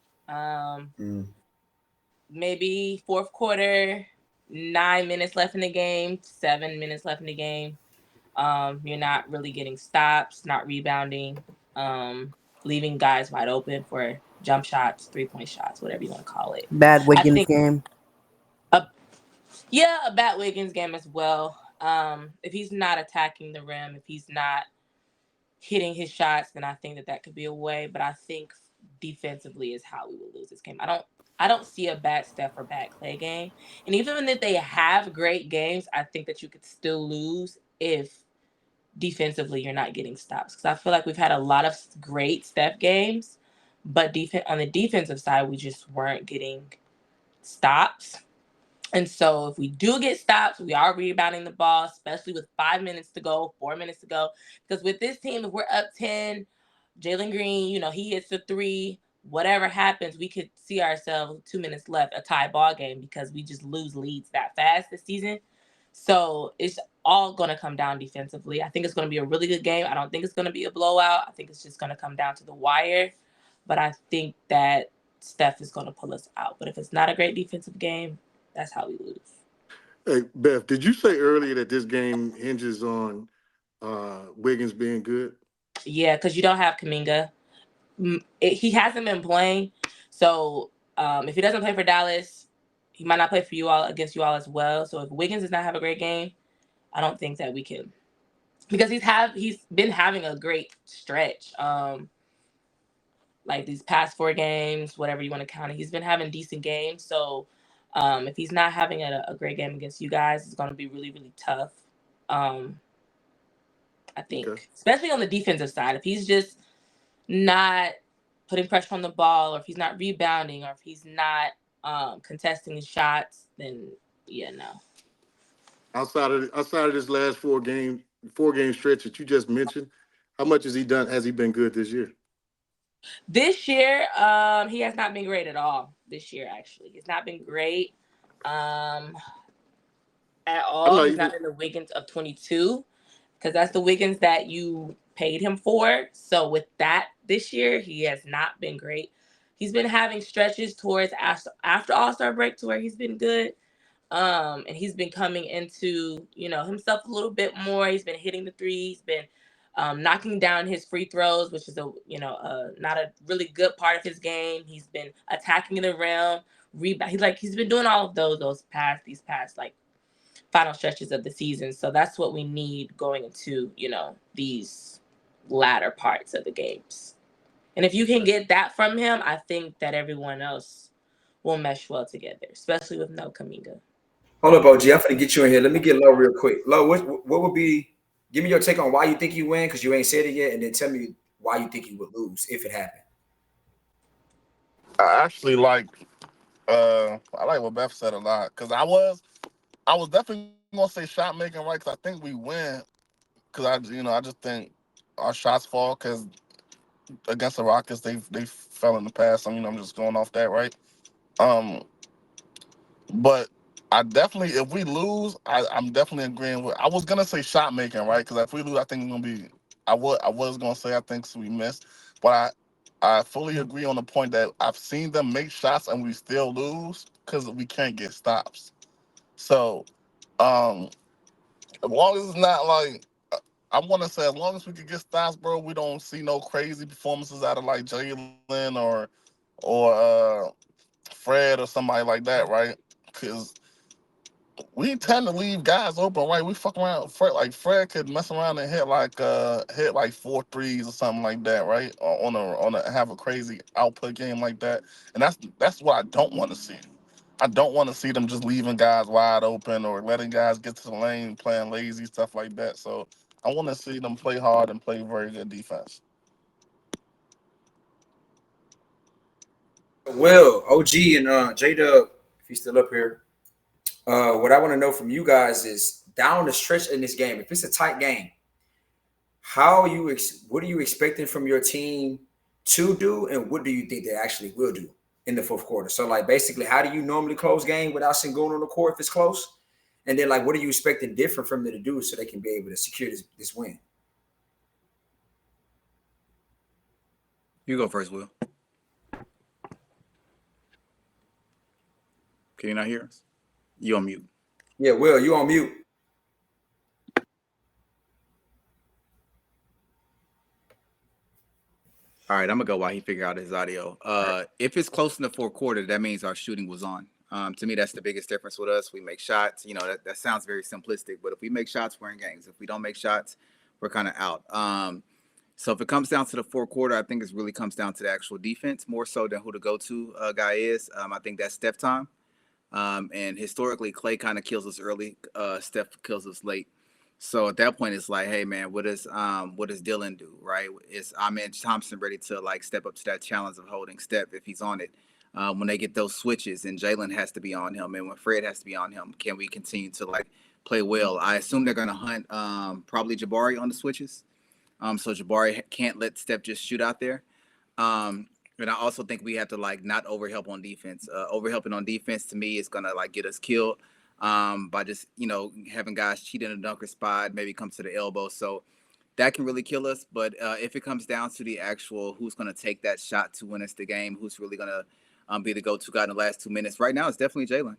[SPEAKER 4] Maybe fourth quarter, 9 minutes left in the game, 7 minutes left in the game. You're not really getting stops, not rebounding, leaving guys wide open for jump shots, 3-point shots, whatever you want to call it.
[SPEAKER 9] Bad Wiggins game.
[SPEAKER 4] A bad Wiggins game as well. If he's not attacking the rim, if he's not hitting his shots, then I think that could be a way. But I think defensively is how we will lose this game. I don't see a bad Steph or bad Clay game. And even if they have great games, I think that you could still lose if defensively you're not getting stops. Because I feel like we've had a lot of great Steph games, but on the defensive side, we just weren't getting stops. And so if we do get stops, we are rebounding the ball, especially with 5 minutes to go, 4 minutes to go. Because with this team, if we're up 10, Jalen Green, he hits the three, whatever happens, we could see ourselves 2 minutes left, a tie ball game, because we just lose leads that fast this season. So it's all going to come down defensively. I think it's going to be a really good game. I don't think it's going to be a blowout. I think it's just going to come down to the wire. But I think that Steph is going to pull us out. But if it's not a great defensive game, that's how we lose.
[SPEAKER 6] Hey, Beth, did you say earlier that this game hinges on Wiggins being good?
[SPEAKER 4] Yeah, because you don't have Kuminga. He hasn't been playing. So if he doesn't play for Dallas, he might not play for you all, against you all as well. So if Wiggins does not have a great game, I don't think that we can. Because he's been having a great stretch. Like these past 4 games, whatever you want to count it, he's been having decent games. So if he's not having a great game against you guys, it's going to be really, really tough. I think, especially on the defensive side, if he's just not putting pressure on the ball, or if he's not rebounding, or if he's not contesting his shots, then no.
[SPEAKER 6] Outside of this last 4-game stretch that you just mentioned, how much has he done? Has he been good this year?
[SPEAKER 4] This year, he has not been great at all. This year, actually, he's not been great at all. He's not in the Wiggins of 22, because that's the Wiggins that you paid him for. So with that, this year, he has not been great. He's been having stretches towards after All-Star break to where he's been good. And he's been coming into, himself a little bit more. He's been hitting the three. He's been knocking down his free throws, which is not a really good part of his game. He's been attacking the rim, rebound. He's been doing all of these past like final stretches of the season. So that's what we need going into, these latter parts of the games. And if you can get that from him, I think that everyone else will mesh well together, especially with no Kuminga.
[SPEAKER 8] Hold up, OG. I'm gonna get you in here. Let me get Lo real quick. Lo, what would be? Give me your take on why you think you win, because you ain't said it yet, and then tell me why you think you would lose if it happened.
[SPEAKER 11] I actually I like what Beth said a lot, because I was definitely gonna say shot making, right? Because I think we win, because I just think our shots fall, because against the Rockets they fell in the past. I'm just going off that, right? But I definitely, if we lose, I'm definitely agreeing with. I was gonna say shot making, right? Because if we lose, I think it's gonna be. I was gonna say I think we missed, but I fully agree on the point that I've seen them make shots and we still lose because we can't get stops. So, as long as it's not like, I want to say, as long as we can get stops, bro, we don't see no crazy performances out of like Jalen or Fred or somebody like that, right? Because we tend to leave guys open, right? We fuck around. Fred could mess around and hit like 4 threes or something like that, right? Or on a have a crazy output game like that, and that's what I don't want to see. I don't want to see them just leaving guys wide open or letting guys get to the lane playing lazy stuff like that. So I want to see them play hard and play very good defense.
[SPEAKER 8] Will, OG, and J-Dub, if he's still up here, what I want to know from you guys is down the stretch in this game, if it's a tight game, what are you expecting from your team to do, and what do you think they actually will do in the fourth quarter? So, like, basically, how do you normally close game without Sengun on the court if it's close? And then, like, what are you expecting different from them to do so they can be able to secure this win?
[SPEAKER 12] You go first, Will. Can you not hear us? You on mute.
[SPEAKER 8] Yeah, Will, you on mute.
[SPEAKER 12] All right, I'm gonna go while he figure out his audio. If it's close in the fourth quarter, that means our shooting was on. To me, that's the biggest difference with us. We make shots. That sounds very simplistic, but if we make shots, we're in games. If we don't make shots, we're kind of out. So if it comes down to the fourth quarter, I think it really comes down to the actual defense more so than who the go-to guy is. I think that's Steph time. And historically, Clay kind of kills us early. Steph kills us late. So at that point, it's like, hey man, what does Dylan do? Right? Is Amen Thompson ready to like step up to that challenge of holding Steph if he's on it? When they get those switches, and Jalen has to be on him, and when Fred has to be on him, can we continue to like play well? I assume they're going to hunt probably Jabari on the switches. So Jabari can't let Steph just shoot out there. And I also think we have to like not overhelp on defense. Overhelping on defense to me is gonna like get us killed by just having guys cheat in a dunker spot, maybe comes to the elbow. So that can really kill us. But if it comes down to the actual who's gonna take that shot to win us the game, who's really gonna be the go-to guy in the last 2 minutes, right now it's definitely Jalen.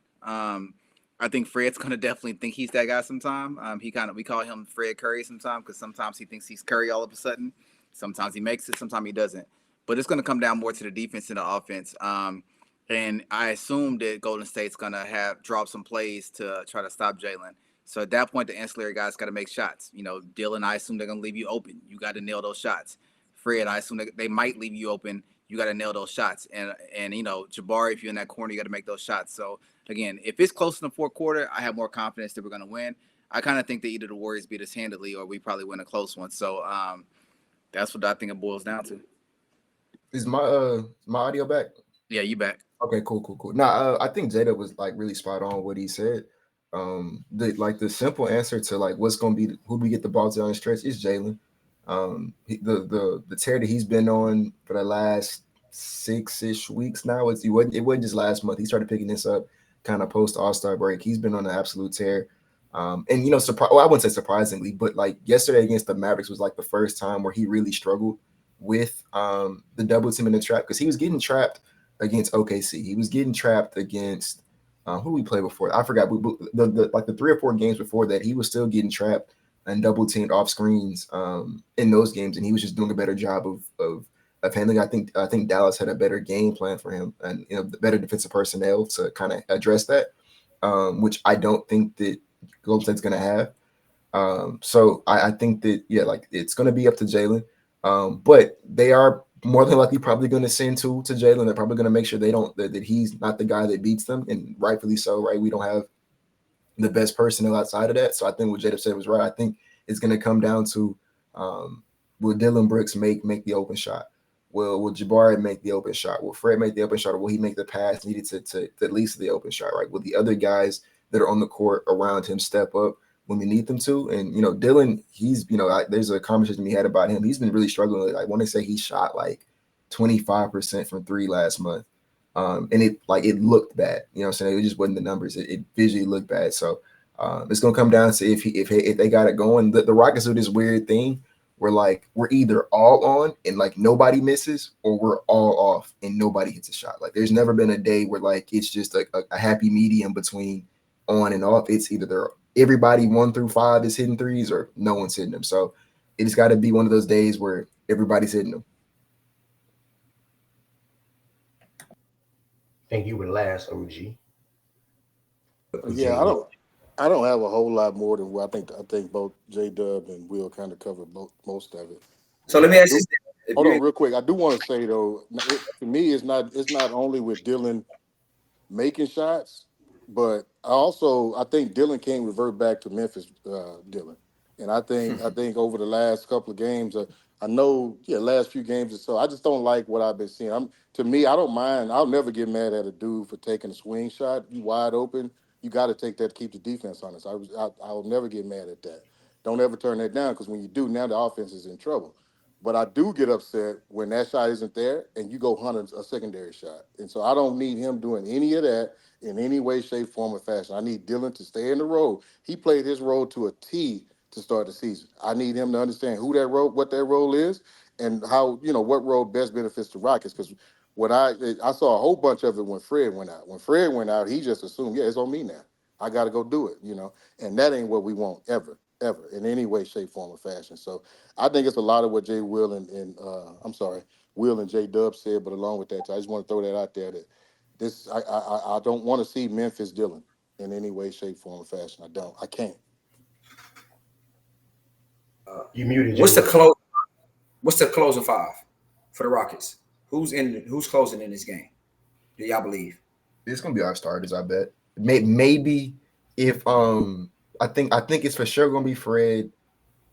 [SPEAKER 12] I think Fred's gonna definitely think he's that guy sometime. We call him Fred Curry sometimes because sometimes he thinks he's Curry all of a sudden. Sometimes he makes it, sometimes he doesn't. But it's going to come down more to the defense and the offense. And I assume that Golden State's going to have drop some plays to try to stop Jalen. So at that point, the ancillary guys got to make shots. Dylan, I assume they're going to leave you open. You got to nail those shots. Fred, I assume they might leave you open. You got to nail those shots. And Jabari, if you're in that corner, you got to make those shots. So again, if it's close in the fourth quarter, I have more confidence that we're going to win. I kind of think that either the Warriors beat us handily or we probably win a close one. So that's what I think it boils down to.
[SPEAKER 3] Is my audio back?
[SPEAKER 12] Yeah, you back.
[SPEAKER 3] Okay, cool. Nah, I think Jada was like really spot on what he said. The simple answer to like what's gonna be who we get the ball to on the stretch is Jalen. The tear that he's been on for the last 6-ish weeks now. It wasn't just last month. He started picking this up kind of post All-Star break. He's been on an absolute tear. I wouldn't say surprisingly, but like yesterday against the Mavericks was like the first time where he really struggled with the double team in the trap because he was getting trapped against OKC. He was getting trapped against who we played before. I forgot. The 3 or 4 games before that, he was still getting trapped and double teamed off screens in those games, and he was just doing a better job of handling. I think Dallas had a better game plan for him and the better defensive personnel to kind of address that, which I don't think that Golden State's going to have. So I think that it's going to be up to Jalen. But they are more than likely probably going to send to Jalen. They're probably going to make sure that he's not the guy that beats them, and rightfully so, right? We don't have the best personnel outside of that. So I think what Jada said was right. I think it's going to come down to will Dylan Brooks make the open shot? Will Jabari make the open shot? Will Fred make the open shot, or will he make the pass needed to at least the open shot, right? Will the other guys that are on the court around him step up when we need them to? And Dylan, he's there's a conversation we had about him. He's been really struggling. I want to say he shot like 25% from 3 last month, and it looked bad. You know what I'm saying? It just wasn't the numbers. It visually looked bad. So it's gonna come down to if they got it going. The Rockets do this weird thing where like we're either all on and like nobody misses, or we're all off and nobody hits a shot. Like there's never been a day where like it's just a happy medium between on and off. It's either everybody 1 through 5 is hitting threes or no one's hitting them. So it's got to be one of those days where everybody's hitting them.
[SPEAKER 1] I think you were last, OG.
[SPEAKER 6] Yeah, I don't have a whole lot more than what I think both J Dub and Will kind of covered most of it.
[SPEAKER 8] So let me ask you this.
[SPEAKER 6] Hold on real quick. I do want to say though, for me, it's not only with Dylan making shots, but I think Dylan can revert back to Memphis Dylan. And I think over the last couple of games, last few games or so, I just don't like what I've been seeing. To me, I don't mind. I'll never get mad at a dude for taking a swing shot. You wide open, you got to take that to keep the defense honest. I'll never get mad at that. Don't ever turn that down, because when you do, now the offense is in trouble. But I do get upset when that shot isn't there and you go hunt a secondary shot. And so I don't need him doing any of that in any way, shape, form, or fashion. I need Dylan to stay in the role. He played his role to a T to start the season. I need him to understand what that role is, and how, what role best benefits the Rockets. Because I saw a whole bunch of it when Fred went out. When Fred went out, he just assumed, it's on me now. I got to go do it, and that ain't what we want ever, in any way, shape, form, or fashion. So I think it's a lot of what Will and J Dub said, but along with that, I just want to throw that out there that I don't want to see Memphis Dylan in any way, shape, form, or fashion. I can't.
[SPEAKER 1] You muted.
[SPEAKER 8] What's the close? What's the closing five for the Rockets? Who's closing in this game? Do y'all believe?
[SPEAKER 3] It's gonna be our starters, I bet. Maybe if I think it's for sure gonna be Fred,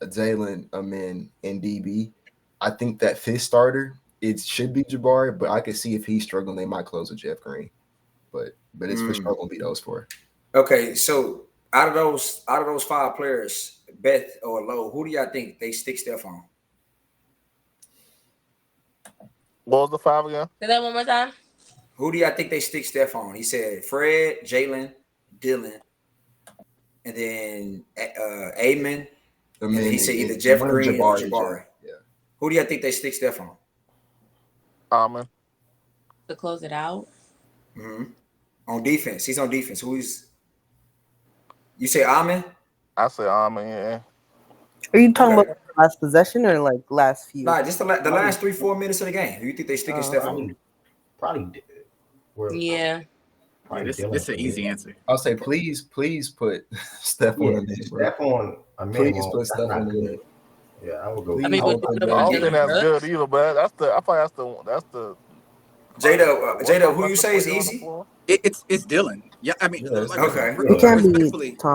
[SPEAKER 3] Jalen, Amin, and DB. I think that fifth starter, it should be Jabari, but I could see if he's struggling, they might close with Jeff Green. But it's for sure gonna be those four.
[SPEAKER 8] Okay, so out of those five players, Beth or Lowe, who do y'all think they stick Steph on?
[SPEAKER 11] What was the five again?
[SPEAKER 4] Say that one more time.
[SPEAKER 8] Who do y'all think they stick Steph on? He said Fred, Jalen, Dylan, and then Amen. And then he said either Jeff Green or Jabari.
[SPEAKER 3] Yeah.
[SPEAKER 8] Who do y'all think they stick Steph on?
[SPEAKER 11] Amen.
[SPEAKER 4] To close it out.
[SPEAKER 8] Mm-hmm. On defense. He's on defense. You say Amen?
[SPEAKER 11] I say Amen, yeah.
[SPEAKER 9] Are you talking about last possession or like last few?
[SPEAKER 8] Nah, just the last 3-4 minutes of the game. Who you think they sticking Steph on?
[SPEAKER 1] Probably.
[SPEAKER 4] Yeah.
[SPEAKER 12] This is an easy answer.
[SPEAKER 3] I'll say please put Steph on the name, bro.
[SPEAKER 1] Steph on a
[SPEAKER 3] Please put Steph on the name.
[SPEAKER 1] Yeah, I would go.
[SPEAKER 11] I don't think that's good either, but I thought that's the
[SPEAKER 8] J-Dub, who you say is easy?
[SPEAKER 12] It's Dylan. Yeah, I mean,
[SPEAKER 8] okay.
[SPEAKER 9] It can be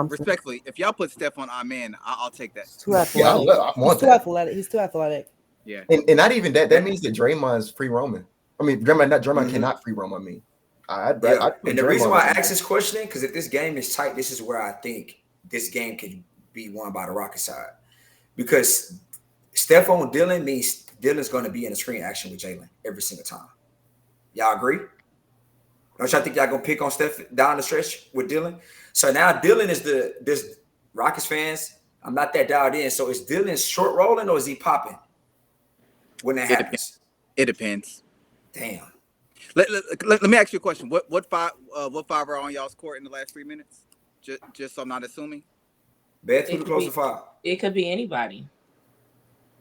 [SPEAKER 12] respectfully, if y'all put Steph on Amen, I'll take that.
[SPEAKER 9] He's too athletic. He's too athletic.
[SPEAKER 12] Yeah.
[SPEAKER 3] And not even that. That means that Draymond's free roaming. I mean, Draymond cannot free roam. I mean, and
[SPEAKER 8] the reason why I asked this question, because if this game is tight, this is where I think this game could be won by the Rocket side. Because Steph on Dylan means Dylan's going to be in the screen action with Jalen every single time. Y'all agree? Don't y'all think y'all going to pick on Steph down the stretch with Dylan? So now Dylan is this Rockets fans. I'm not that dialed in. So is Dylan short rolling or is he popping when that happens?
[SPEAKER 12] It depends.
[SPEAKER 8] Damn.
[SPEAKER 12] Let me ask you a question. What five are on y'all's court in the last 3 minutes? Just so I'm not assuming.
[SPEAKER 8] Beth, who close to five?
[SPEAKER 4] It could be anybody.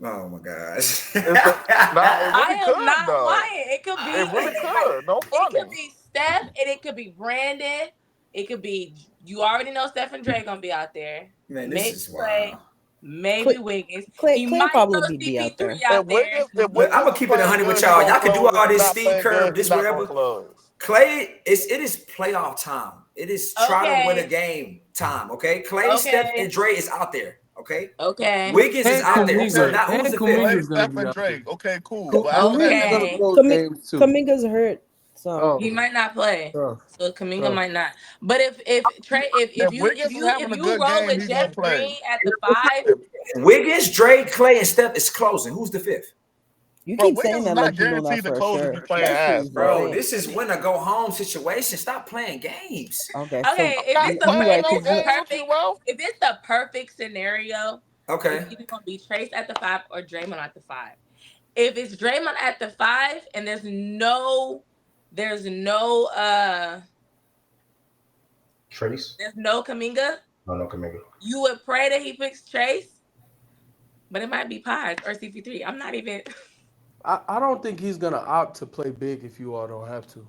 [SPEAKER 8] Oh my gosh.
[SPEAKER 4] I am not lying. It could be.
[SPEAKER 11] It really could. No funny.
[SPEAKER 4] It could be Steph and it could be Brandon. It could be, you already know Steph and Dre gonna be out there.
[SPEAKER 8] Man,
[SPEAKER 4] maybe
[SPEAKER 8] this is
[SPEAKER 4] Clay,
[SPEAKER 8] wild.
[SPEAKER 4] maybe Wiggins.
[SPEAKER 9] Clay
[SPEAKER 4] might
[SPEAKER 9] probably be out there.
[SPEAKER 4] out there.
[SPEAKER 8] I'm gonna keep it 100 with y'all. Y'all can do all this Steve Kerr, this whatever. Clay, it is playoff time. It is try to win a game time. Okay, Clay, Steph, and Dre is out there. Okay.
[SPEAKER 4] Okay.
[SPEAKER 8] Wiggins is out there. So now who's the fifth?
[SPEAKER 11] Steph and Drake. Okay, cool.
[SPEAKER 9] Kaminga's hurt, so
[SPEAKER 4] he might not play. So Kuminga might not. But if you roll with Jeff Green at the 5,
[SPEAKER 8] Wiggins, Dre, Clay, and Steph is closing. Who's the fifth?
[SPEAKER 9] You keep saying that like you know that for sure.
[SPEAKER 8] Bro, this is win or go home situation. Stop playing games.
[SPEAKER 9] Okay.
[SPEAKER 4] If it's the perfect scenario,
[SPEAKER 8] okay,
[SPEAKER 4] it's either gonna be Trace at the 5 or Draymond at the 5. If it's Draymond at the 5 and there's no
[SPEAKER 1] Trace.
[SPEAKER 4] There's no Kuminga.
[SPEAKER 1] No Kuminga.
[SPEAKER 4] You would pray that he picks Trace, but it might be Pies or CP3. I'm not even.
[SPEAKER 7] I don't think he's gonna opt to play big if you all don't have to.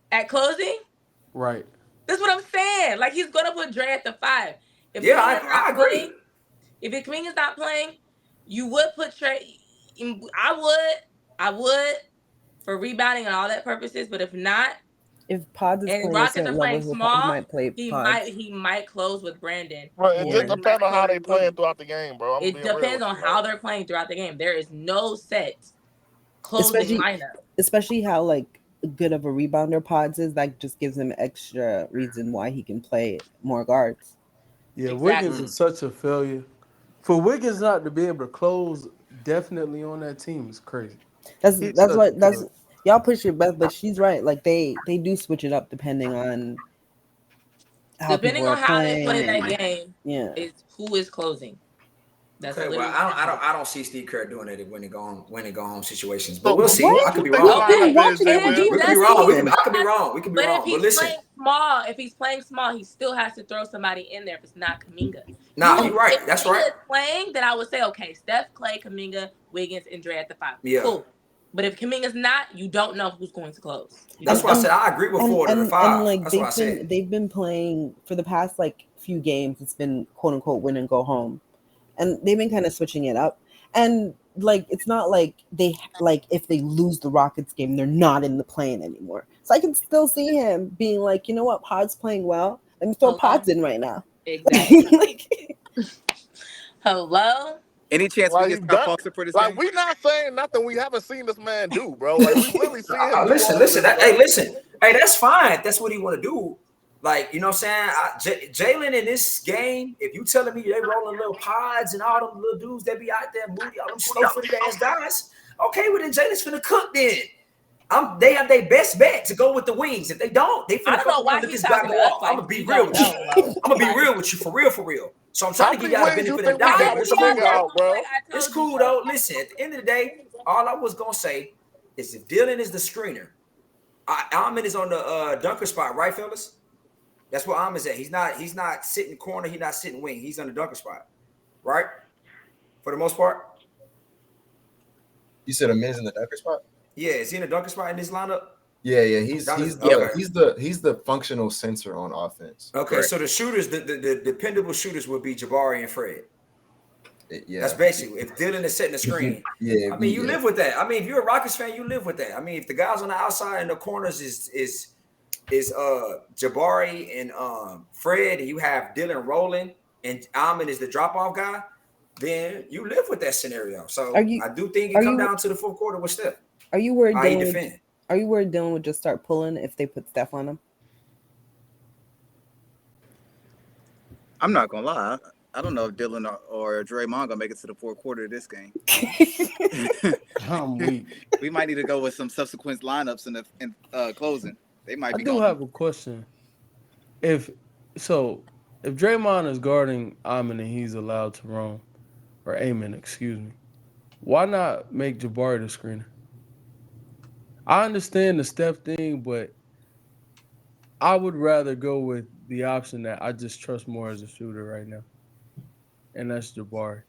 [SPEAKER 4] At closing?
[SPEAKER 7] Right.
[SPEAKER 4] That's what I'm saying. Like he's gonna put Dre at the 5. If
[SPEAKER 8] I agree.
[SPEAKER 4] If Kuminga's not playing, you would put Trey. I would for rebounding and all that purposes. But if not,
[SPEAKER 9] if Pods is
[SPEAKER 4] and
[SPEAKER 9] playing
[SPEAKER 4] Rockets are playing small,
[SPEAKER 9] he might play Pods.
[SPEAKER 4] He might close with Brandon.
[SPEAKER 11] Bro, it just depends on how they playing throughout the game, bro.
[SPEAKER 4] It depends on how they're playing throughout the game. There is no set closing lineup.
[SPEAKER 9] Especially how like good of a rebounder Pods is. That just gives him extra reason why he can play more guards.
[SPEAKER 7] Yeah, exactly. Wiggins is such a failure. For Wiggins not to be able to close definitely on that team is crazy.
[SPEAKER 9] That's y'all push your best, but she's right. Like they do switch it up depending on
[SPEAKER 4] how they play that game.
[SPEAKER 9] Yeah,
[SPEAKER 4] is who is closing. That's
[SPEAKER 8] okay. Well, I don't see Steve Kerr doing it when they go home situations, but we'll see. I could be wrong.
[SPEAKER 4] Okay.
[SPEAKER 8] We could be wrong. I could be wrong. We could be wrong.
[SPEAKER 4] If he's playing small, he still has to throw somebody in there if it's not Kuminga.
[SPEAKER 8] Nah, you're right. That's right.
[SPEAKER 4] If playing, then I would say, okay, Steph, Clay, Kuminga, Wiggins, and Dre at the 5.
[SPEAKER 8] Yeah.
[SPEAKER 4] Cool. But if Kuminga's not, you don't know who's going to close.
[SPEAKER 8] That's why I said I agree with 4 to 5.
[SPEAKER 9] And like
[SPEAKER 8] that's what I said.
[SPEAKER 9] They've been playing for the past like few games. It's been quote unquote win and go home, and they've been kind of switching it up. And like it's not like they like if they lose the Rockets game, they're not in the play-in anymore. So I can still see him being like, you know what, Pod's playing well. Let me throw Pods in right now.
[SPEAKER 4] Exactly.
[SPEAKER 9] Like,
[SPEAKER 4] hello.
[SPEAKER 12] Any chance we get Scott Foster for this game?
[SPEAKER 11] We not saying nothing we haven't seen this man do, bro. Like we clearly see him do
[SPEAKER 8] listen,
[SPEAKER 11] all
[SPEAKER 8] listen.
[SPEAKER 11] of this
[SPEAKER 8] Hey,
[SPEAKER 11] stuff.
[SPEAKER 8] listen. Hey, that's fine. If that's what he want to do. Like, you know what I'm saying? Jalen in this game, if you telling me they rolling little Pods and all them little dudes that be out there moody, all them slow-footed ass guys, okay, well then Jalen's finna cook then. They have their best bet to go with the wings. If they don't, they finna
[SPEAKER 4] I don't know why he's talking to us like
[SPEAKER 8] I'm gonna be real with you. I'm gonna be real with you, for real. So I'm trying to give y'all the benefit of the doubt. It's cool,
[SPEAKER 11] bro.
[SPEAKER 8] It's cool though. Listen, at the end of the day, all I was gonna say is if Dylan is the screener, Almond is on the dunker spot, right, fellas? That's where Almond's at. He's not sitting corner. He's not sitting wing. He's on the dunker spot, right? For the most part.
[SPEAKER 3] You said Amin's in the dunker spot?
[SPEAKER 8] Yeah, is he in the dunker spot in this lineup?
[SPEAKER 3] Yeah. He's the functional center on offense.
[SPEAKER 8] Okay, correct. So the shooters, the dependable shooters would be Jabari and Fred.
[SPEAKER 3] Yeah,
[SPEAKER 8] that's basically if Dylan is setting the screen.
[SPEAKER 3] Yeah,
[SPEAKER 8] I mean, you live with that. I mean, if you're a Rockets fan, you live with that. I mean, if the guys on the outside and the corners is Jabari and Fred, and you have Dylan rolling, and Almond is the drop off guy, then you live with that scenario. So I do think it comes down to the fourth quarter with Steph.
[SPEAKER 9] Are you worried? Are you worried Dylan would just start pulling if they put Steph on him?
[SPEAKER 12] I'm not gonna lie. I don't know if Dylan or Draymond gonna make it to the fourth quarter of this game.
[SPEAKER 7] I'm weak.
[SPEAKER 12] We might need to go with some subsequent lineups in closing. They might be.
[SPEAKER 7] I do have a question. If Draymond is guarding Amon and he's allowed to roam, or Amon, excuse me, why not make Jabari the screener? I understand the Steph thing, but I would rather go with the option that I just trust more as a shooter right now, and that's Jabari.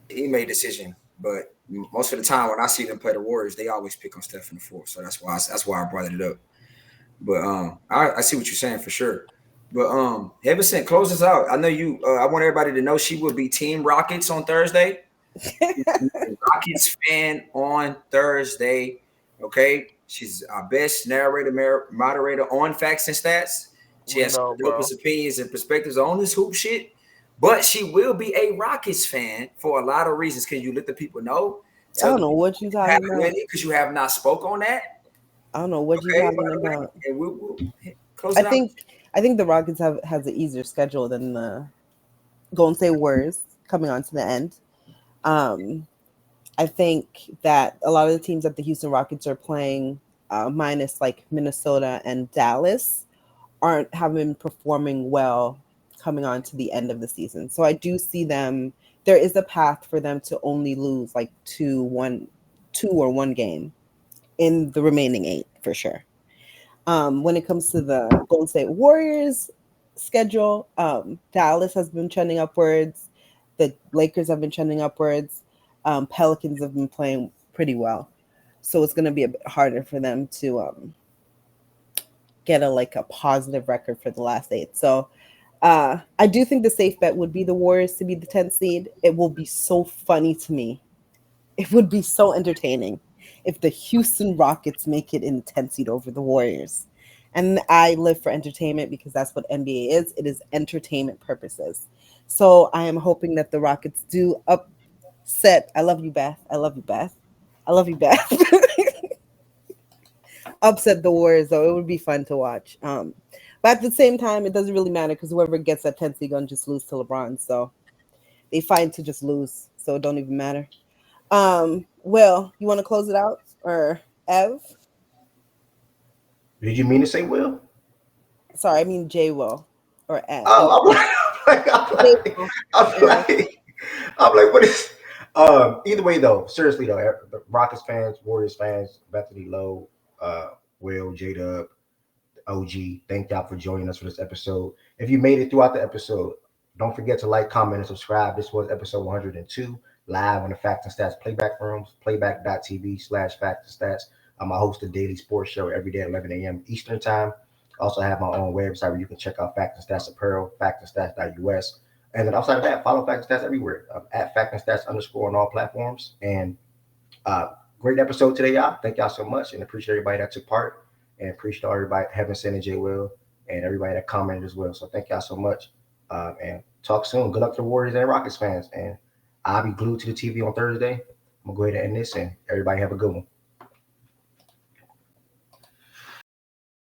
[SPEAKER 8] He made a decision, but most of the time when I see them play the Warriors, they always pick on Steph in the fourth. So that's why I brought it up. But I see what you're saying for sure. But Everson, close us out. I know you. I want everybody to know she will be Team Rockets on Thursday. Rockets fan on Thursday. Okay, she's our best moderator on Facts and Stats. She has dopest opinions and perspectives on this hoop shit. But she will be a Rockets fan for a lot of reasons. Can you let the people know?
[SPEAKER 9] I don't know what you're talking about.
[SPEAKER 8] Because you have not spoke on that.
[SPEAKER 9] I don't know what you're talking about.
[SPEAKER 8] And we'll close it out.
[SPEAKER 9] I think the Rockets has an easier schedule than the Golden State Warriors coming on to the end. I think that a lot of the teams that the Houston Rockets are playing, minus like Minnesota and Dallas, haven't been performing well coming on to the end of the season. So I do see them. There is a path for them to only lose like two or one game in the remaining 8 for sure. When it comes to the Golden State Warriors schedule, Dallas has been trending upwards. The Lakers have been trending upwards. Pelicans have been playing pretty well. So it's going to be a bit harder for them to get a positive record for the last 8. So I do think the safe bet would be the Warriors to be the 10th seed. It will be so funny to me. It would be so entertaining if the Houston Rockets make it in the 10th seed over the Warriors. And I live for entertainment because that's what NBA is. It is entertainment purposes. So I am hoping that the Rockets do upset. I love you, Beth. Upset the Warriors, though. It would be fun to watch. But at the same time, it doesn't really matter because whoever gets that 10th seed going to just lose to LeBron. So they find to just lose. So it don't even matter. Will, you want to close it out? Or Ev?
[SPEAKER 1] Did you mean to say Will?
[SPEAKER 9] Sorry, I mean J Will or Ev.
[SPEAKER 1] Oh, I'm like, what is? Either way, though, seriously though, the Rockets fans, Warriors fans, Bethany Lowe, Will, J-Dub, OG, thank y'all for joining us for this episode. If you made it throughout the episode, don't forget to like, comment, and subscribe. This was episode 102, live on the Facts and Stats Playback rooms, playback.tv/Facts and Stats. I host a daily sports show every day at 11 a.m. Eastern time. Also have my own website where you can check out Facts and Stats apparel, factsandstats.us. And then outside of that, follow Fact and Stats everywhere at Fact and Stats _ on all platforms. And great episode today, y'all. Thank y'all so much, and appreciate everybody that took part, and appreciate everybody Heaven Sin and J Will, and everybody that commented as well. So thank y'all so much, and talk soon. Good luck to the Warriors and Rockets fans, and I'll be glued to the TV on Thursday. I'm gonna go ahead and end this, and everybody have a good one.